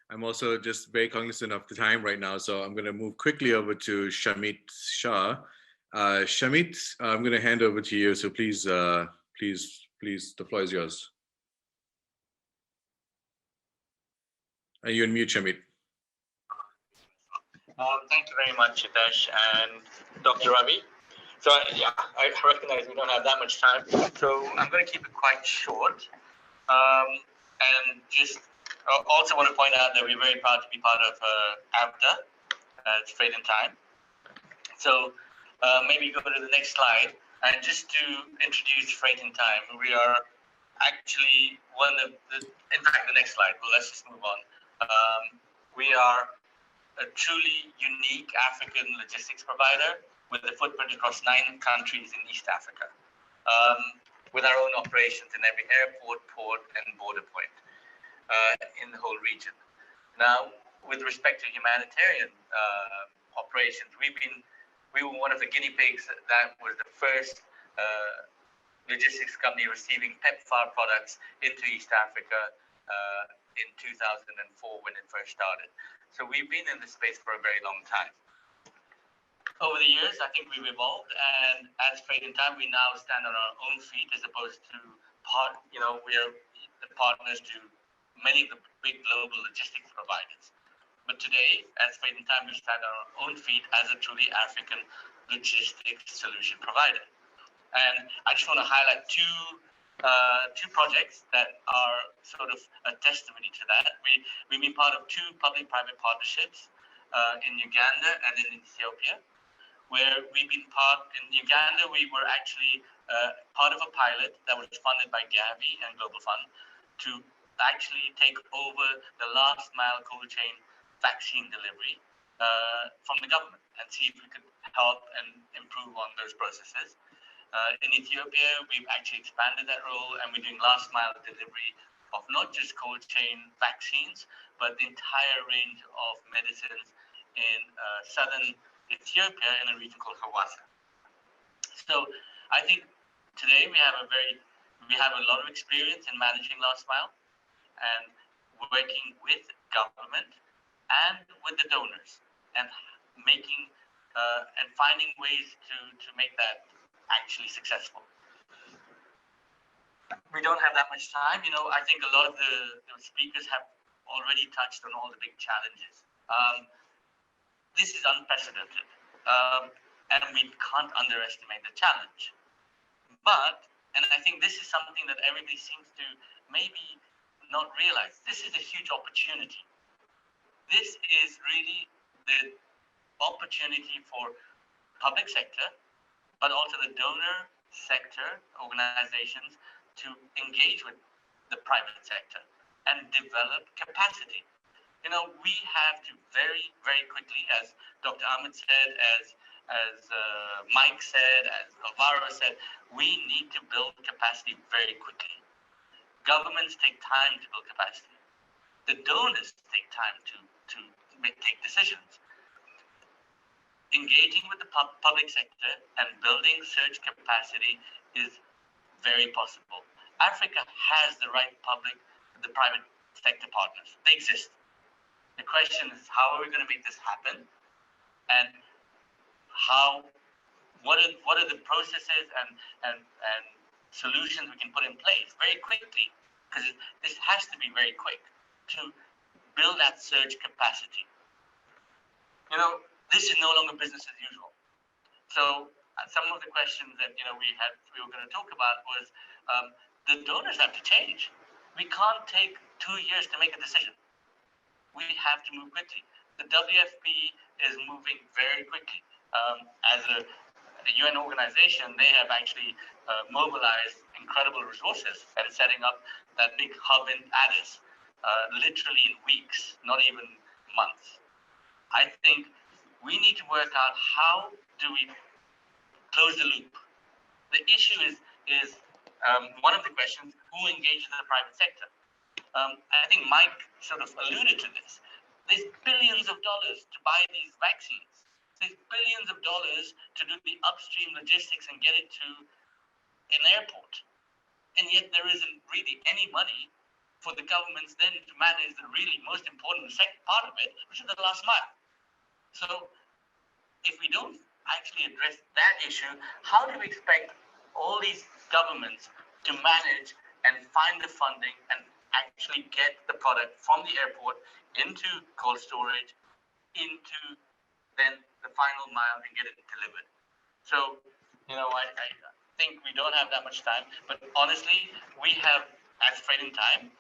I'm also just very cognizant of the time right now, so I'm going to move quickly over to Shamit Shah. Shamit, I'm going to hand over to you, so please, the floor is yours. Are you on mute, Shamit? Thank you very much, Hitesh and Dr. Ravi. So yeah, I recognize we don't have that much time, so I'm going to keep it quite short. And just also want to point out that we're very proud to be part of ABDA, Trade in Time. So maybe go to the next slide. And just to introduce Freight in Time, we are actually one of the, in fact, the next slide, well, let's just move on. We are a truly unique African logistics provider with a footprint across 9 countries in East Africa, with our own operations in every airport, port, and border point in the whole region. Now, with respect to humanitarian operations, we were one of the guinea pigs that was the first logistics company receiving PEPFAR products into East Africa in 2004 when it first started. So we've been in this space for a very long time. Over the years, I think we've evolved, and as Trade in Time, we now stand on our own feet as opposed to we're the partners to many of the big global logistics providers. But today, as Trade in Time, we stand on our own feet as a truly African logistics solution provider. And I just want to highlight two projects that are sort of a testimony to that. We've been part of 2 public-private partnerships in Uganda and in Ethiopia, where we've been in Uganda, we were actually part of a pilot that was funded by GAVI and Global Fund to actually take over the last mile cold chain vaccine delivery from the government and see if we could help and improve on those processes. In Ethiopia, we've actually expanded that role, and we're doing last mile delivery of not just cold chain vaccines, but the entire range of medicines in southern Ethiopia in a region called Hawassa. So I think today we have a lot of experience in managing last mile and working with government and with the donors and making and finding ways to make that actually successful. We don't have that much time. I think a lot of the speakers have already touched on all the big challenges. This is unprecedented, and we can't underestimate the challenge. And I think this is something that everybody seems to maybe not realize, this is a huge opportunity. This is really the opportunity for public sector, but also the donor sector organizations to engage with the private sector and develop capacity. We have to very, very quickly, as Dr. Ahmed said, as Mike said, as Alvaro said, we need to build capacity very quickly. Governments take time to build capacity. The donors take time to take decisions. Engaging with the public sector and building surge capacity is very possible. Africa has the right the private sector partners. They exist. The question is, how are we going to make this happen? And how what are the processes and solutions we can put in place very quickly, because this has to be very quick to build that surge capacity. You know, this is no longer business as usual. So some of the questions that we were going to talk about was the donors have to change. We can't take 2 years to make a decision. We have to move quickly. The WFP is moving very quickly. As a UN organization, they have actually mobilized incredible resources and setting up that big hub in Addis, literally in weeks, not even months. I think we need to work out how do we close the loop. The issue is one of the questions, who engages the private sector? I think Mike sort of alluded to this. There's billions of dollars to buy these vaccines. There's billions of dollars to do the upstream logistics and get it to an airport. And yet there isn't really any money for the governments then to manage the really most important part of it, which is the last mile. So if we don't actually address that issue, how do we expect all these governments to manage and find the funding and actually get the product from the airport into cold storage, into then the final mile and get it delivered? So, I think we don't have that much time, but honestly, we have, as Fred in Time,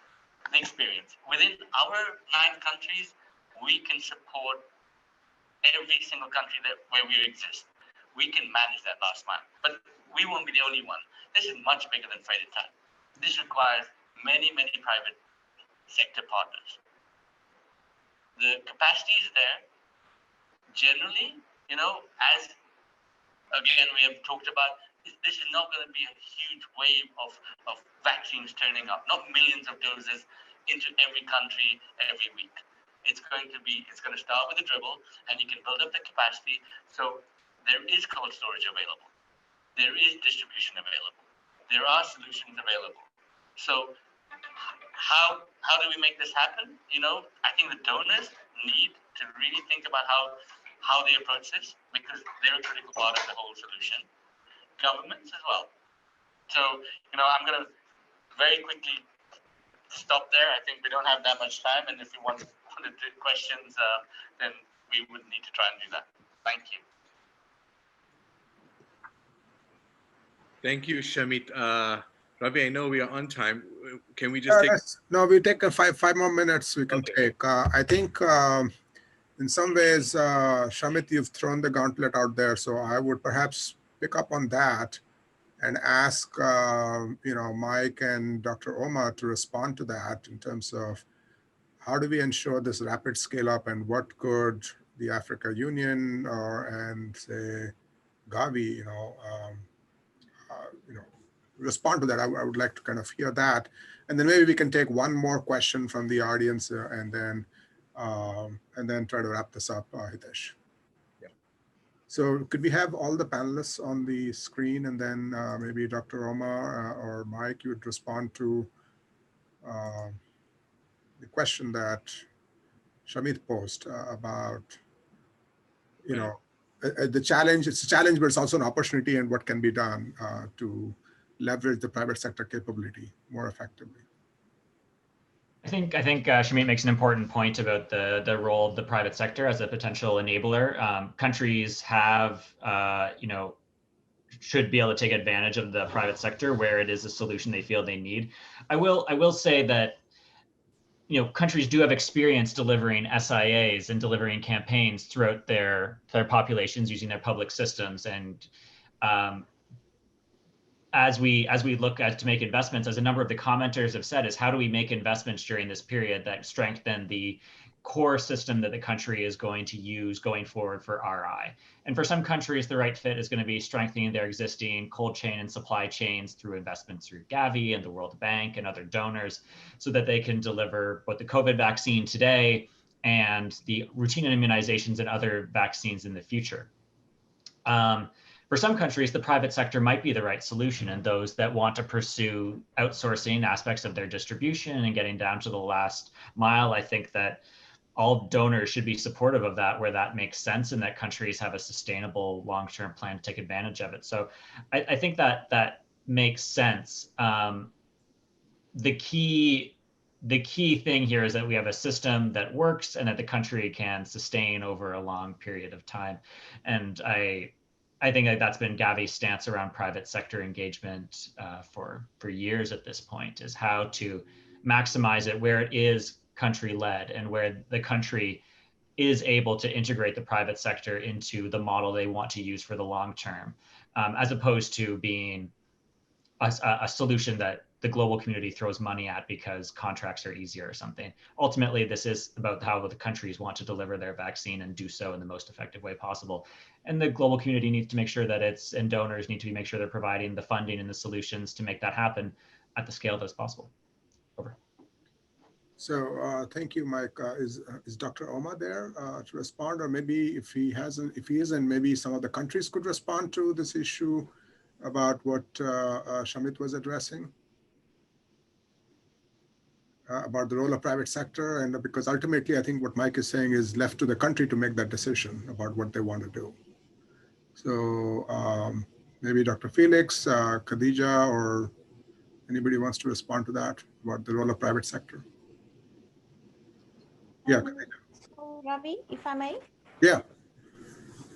the experience. Within our 9 countries, we can support every single country where we exist. We can manage that last mile, but we won't be the only one. This is much bigger than Fred in Time. This requires many, many private sector partners. The capacity is there. Generally, as again we have talked about, this is not going to be a huge wave of vaccines turning up, not millions of doses into every country every week. It's going to start with a dribble, and you can build up the capacity. So there is cold storage available. There is distribution available. There are solutions available. So how do we make this happen? I think the donors need to really think about how they approach this, because they're a critical part of the whole solution. Governments as well. So, I'm going to very quickly stop there. I think we don't have that much time, and if you want to do questions, then we would need to try and do that. Thank you. Thank you, Shamit. Ravi, I know we are on time. Can we just take? No, we take 5 more minutes. We can take. I think in some ways, Shamit, you've thrown the gauntlet out there, so I would perhaps pick up on that and ask Mike and Dr. Ouma to respond to that in terms of how do we ensure this rapid scale up, and what could the Africa Union and say GAVI respond to that. I would like to kind of hear that, and then maybe we can take one more question from the audience and then try to wrap this up, Hitesh. Yeah. So could we have all the panelists on the screen, and then maybe Dr. Ouma or Mike, you would respond to the question that Shamit posed about, the challenge. It's a challenge, but it's also an opportunity, and what can be done to leverage the private sector capability more effectively. I think Shamit makes an important point about the role of the private sector as a potential enabler. Countries have, should be able to take advantage of the private sector where it is a solution they feel they need. I will say that, countries do have experience delivering SIAs and delivering campaigns throughout their populations using their public systems. And as we look to make investments, as a number of the commenters have said, is how do we make investments during this period that strengthen the core system that the country is going to use going forward for RI. And for some countries, the right fit is going to be strengthening their existing cold chain and supply chains through investments through GAVI and the World Bank and other donors, so that they can deliver both the COVID vaccine today and the routine immunizations and other vaccines in the future. For some countries, the private sector might be the right solution, and those that want to pursue outsourcing aspects of their distribution and getting down to the last mile, I think that all donors should be supportive of that where that makes sense and that countries have a sustainable long-term plan to take advantage of it. So I think that makes sense. The key thing here is that we have a system that works and that the country can sustain over a long period of time. And I think that that's been GAVI's stance around private sector engagement for years at this point, is how to maximize it where it is country-led and where the country is able to integrate the private sector into the model they want to use for the long term, as opposed to being a solution that the global community throws money at because contracts are easier or something. Ultimately, this is about how the countries want to deliver their vaccine and do so in the most effective way possible. And the global community needs to make sure that and donors need to make sure they're providing the funding and the solutions to make that happen at the scale that's possible. Over. So thank you, Mike. Is Dr. Ouma there to respond, or maybe if he isn't, maybe some of the countries could respond to this issue about what Shamit was addressing about the role of private sector, and because ultimately I think what Mike is saying is left to the country to make that decision about what they want to do. So maybe Dr. Felix, Khadija, or anybody wants to respond to that about the role of private sector. Yeah, so Ravi, if I may. Yeah.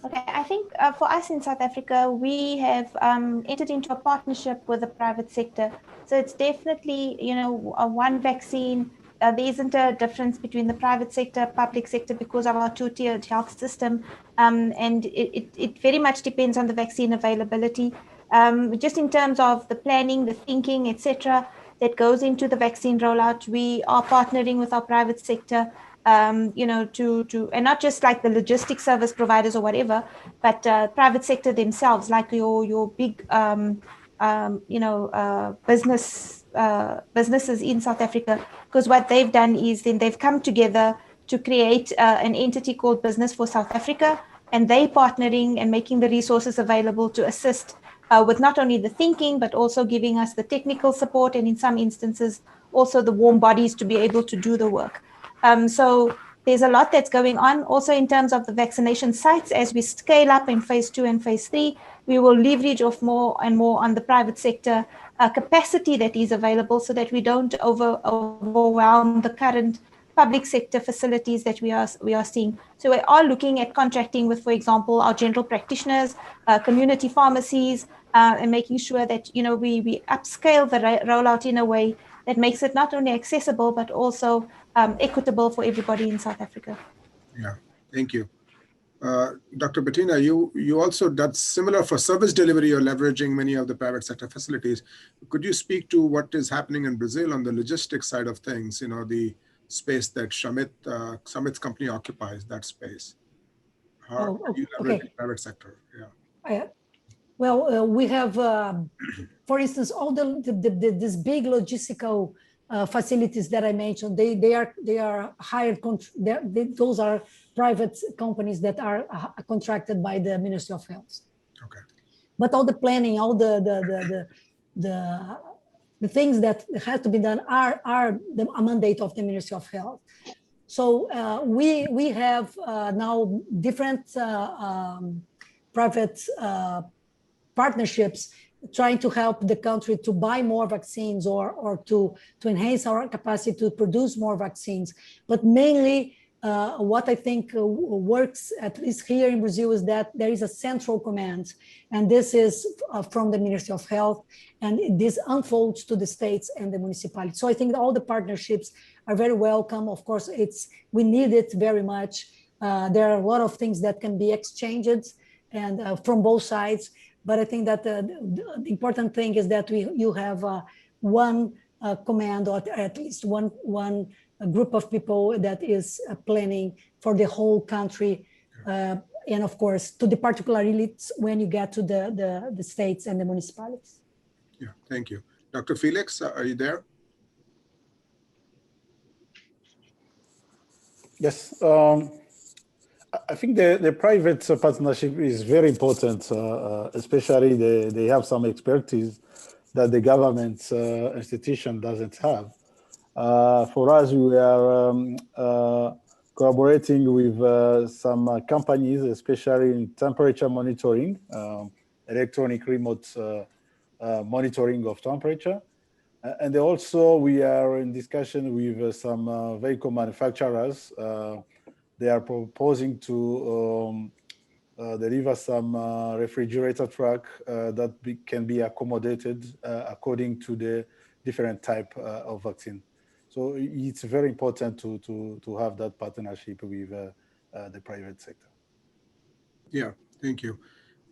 Okay, I think for us in South Africa, we have entered into a partnership with the private sector. So it's definitely, one vaccine. There isn't a difference between the private sector, public sector, because of our two-tiered health system. And it very much depends on the vaccine availability. Just in terms of the planning, the thinking, etc., that goes into the vaccine rollout, we are partnering with our private sector. And not just like the logistics service providers or whatever, but private sector themselves, like your big, businesses in South Africa, because what they've done is then they've come together to create an entity called Business for South Africa, and they partnering and making the resources available to assist with not only the thinking, but also giving us the technical support, and in some instances, also the warm bodies to be able to do the work. So there's a lot that's going on. Also in terms of the vaccination sites, as we scale up in phase 2 and phase 3, we will leverage off more and more on the private sector capacity that is available, so that we don't overwhelm the current public sector facilities that we are seeing. So we are looking at contracting with, for example, our general practitioners, community pharmacies, and making sure that we upscale the rollout in a way that makes it not only accessible but also equitable for everybody in South Africa. Yeah, thank you. Dr. Betina, you also, that's similar for service delivery, you're leveraging many of the private sector facilities. Could you speak to what is happening in Brazil on the logistics side of things, the space that Shamit's company occupies, that space? How do you leverage the private sector? Yeah. Well, we have, for instance, all these big logistical facilities that I mentioned. They are hired. Those are private companies that are contracted by the Ministry of Health. Okay. But all the planning, all the things that have to be done are a mandate of the Ministry of Health. So we have now different private partnerships trying to help the country to buy more vaccines or to enhance our capacity to produce more vaccines. But mainly what I think works, at least here in Brazil, is that there is a central command, and this is from the Ministry of Health, and this unfolds to the states and the municipalities. So I think all the partnerships are very welcome. Of course, we need it very much. There are a lot of things that can be exchanged and from both sides. But I think that the important thing is that you have one command, or at least one group of people that is planning for the whole country, and of course to the particularities when you get to the states and the municipalities. Yeah, thank you. Dr. Felix, are you there? Yes. I think the private partnership is very important, especially they have some expertise that the government institution doesn't have. For us, we are collaborating with some companies, especially in temperature monitoring, electronic remote monitoring of temperature. And also we are in discussion with some vehicle manufacturers. They are proposing to deliver some refrigerator truck that can be accommodated according to the different type of vaccine. So it's very important to have that partnership with the private sector. Yeah, thank you.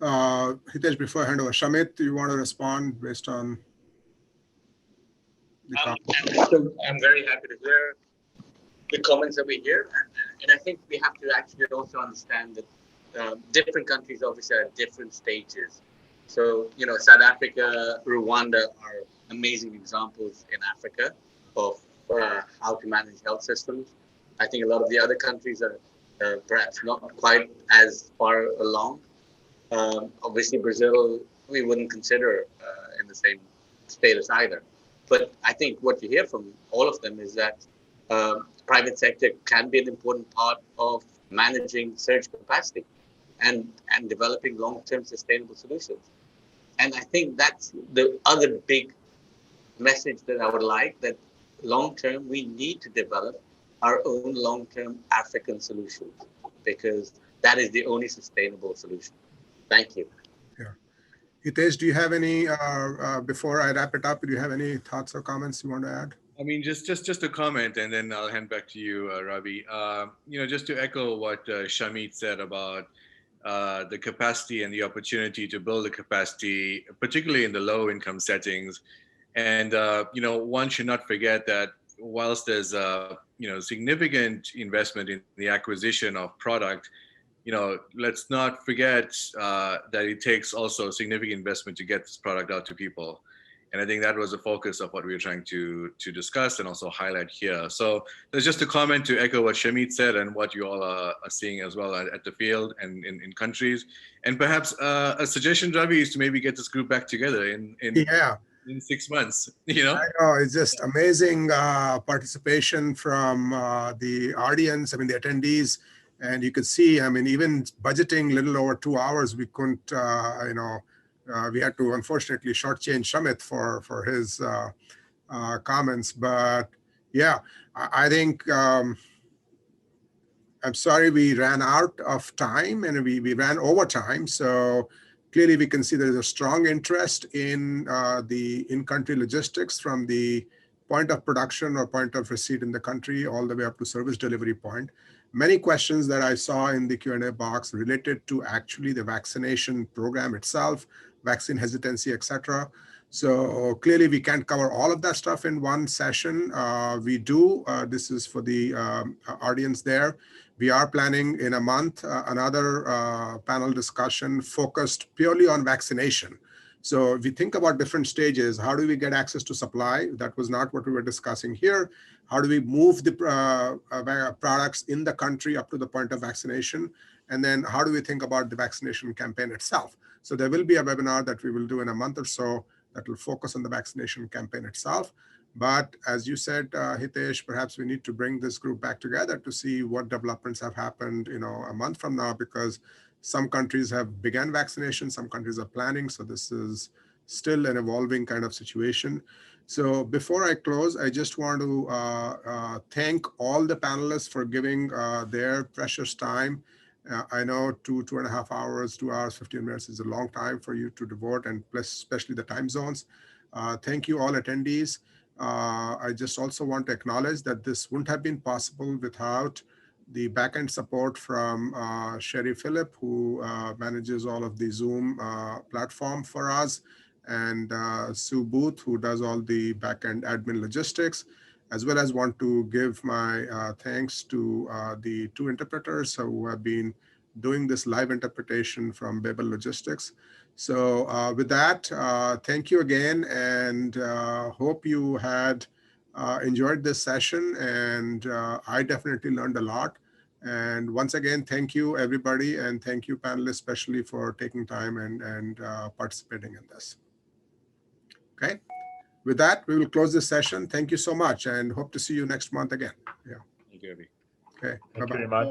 Hitesh, before I hand over, Shamit, do you want to respond based on the comments? So I'm very happy to hear the comments that we hear. And I think we have to actually also understand that different countries obviously are at different stages. So, you know, South Africa, Rwanda are amazing examples in Africa of how to manage health systems. I think a lot of the other countries are perhaps not quite as far along. Obviously, Brazil, we wouldn't consider in the same status either. But I think what you hear from all of them is that private sector can be an important part of managing surge capacity and developing long-term sustainable solutions. And I think that's the other big message that I would like, that long-term, we need to develop our own long-term African solutions, because that is the only sustainable solution. Thank you. Yeah. Hitesh, do you have any, before I wrap it up, do you have any thoughts or comments you want to add? I mean, just a comment, and then I'll hand back to you, Ravi. You know, just to echo what Shamit said about the capacity and the opportunity to build the capacity, particularly in the low-income settings. And you know, one should not forget that whilst there's you know, significant investment in the acquisition of product, you know, let's not forget that it takes also significant investment to get this product out to people. And I think that was the focus of what we were trying to discuss and also highlight here. So there's just a comment to echo what Shamit said and what you all are seeing as well at the field and in countries. And perhaps a suggestion, Ravi, is to maybe get this group back together in 6 months, you know? I know, it's just amazing participation from the audience, I mean, the attendees. And you could see, I mean, even budgeting a little over 2 hours, we couldn't, you know, we had to unfortunately shortchange Shamit for his comments. But yeah, I think, I'm sorry we ran out of time and we ran over time. So clearly we can see there's a strong interest in the in-country logistics from the point of production or point of receipt in the country all the way up to service delivery point. Many questions that I saw in the Q&A box related to actually the vaccination program itself, vaccine hesitancy, etc. So clearly we can't cover all of that stuff in one session. We do, this is for the audience there. We are planning in a month another panel discussion focused purely on vaccination. So if we think about different stages, how do we get access to supply? That was not what we were discussing here. How do we move the products in the country up to the point of vaccination? And then how do we think about the vaccination campaign itself? So there will be a webinar that we will do in a month or so that will focus on the vaccination campaign itself. But as you said, Hitesh, perhaps we need to bring this group back together to see what developments have happened, you know, a month from now, because some countries have begun vaccination, some countries are planning. So this is still an evolving kind of situation. So before I close, I just want to thank all the panelists for giving their precious time. I know 2.5 hours, 2 hours, 15 minutes is a long time for you to devote, and plus especially the time zones. Thank you all attendees. I just also want to acknowledge that this wouldn't have been possible without the backend support from Sherry Phillip, who manages all of the Zoom platform for us, and Sue Booth, who does all the backend admin logistics, as well as want to give my thanks to the 2 interpreters who have been doing this live interpretation from Babel Logistics. So with that, thank you again, and hope you had enjoyed this session, and I definitely learned a lot. And once again, thank you everybody, and thank you panelists especially for taking time and participating in this. Okay, with that, we will close this session. Thank you so much, and hope to see you next month again. Yeah. Thank you, Ravi. Okay. Okay. Thank Bye-bye. you very much.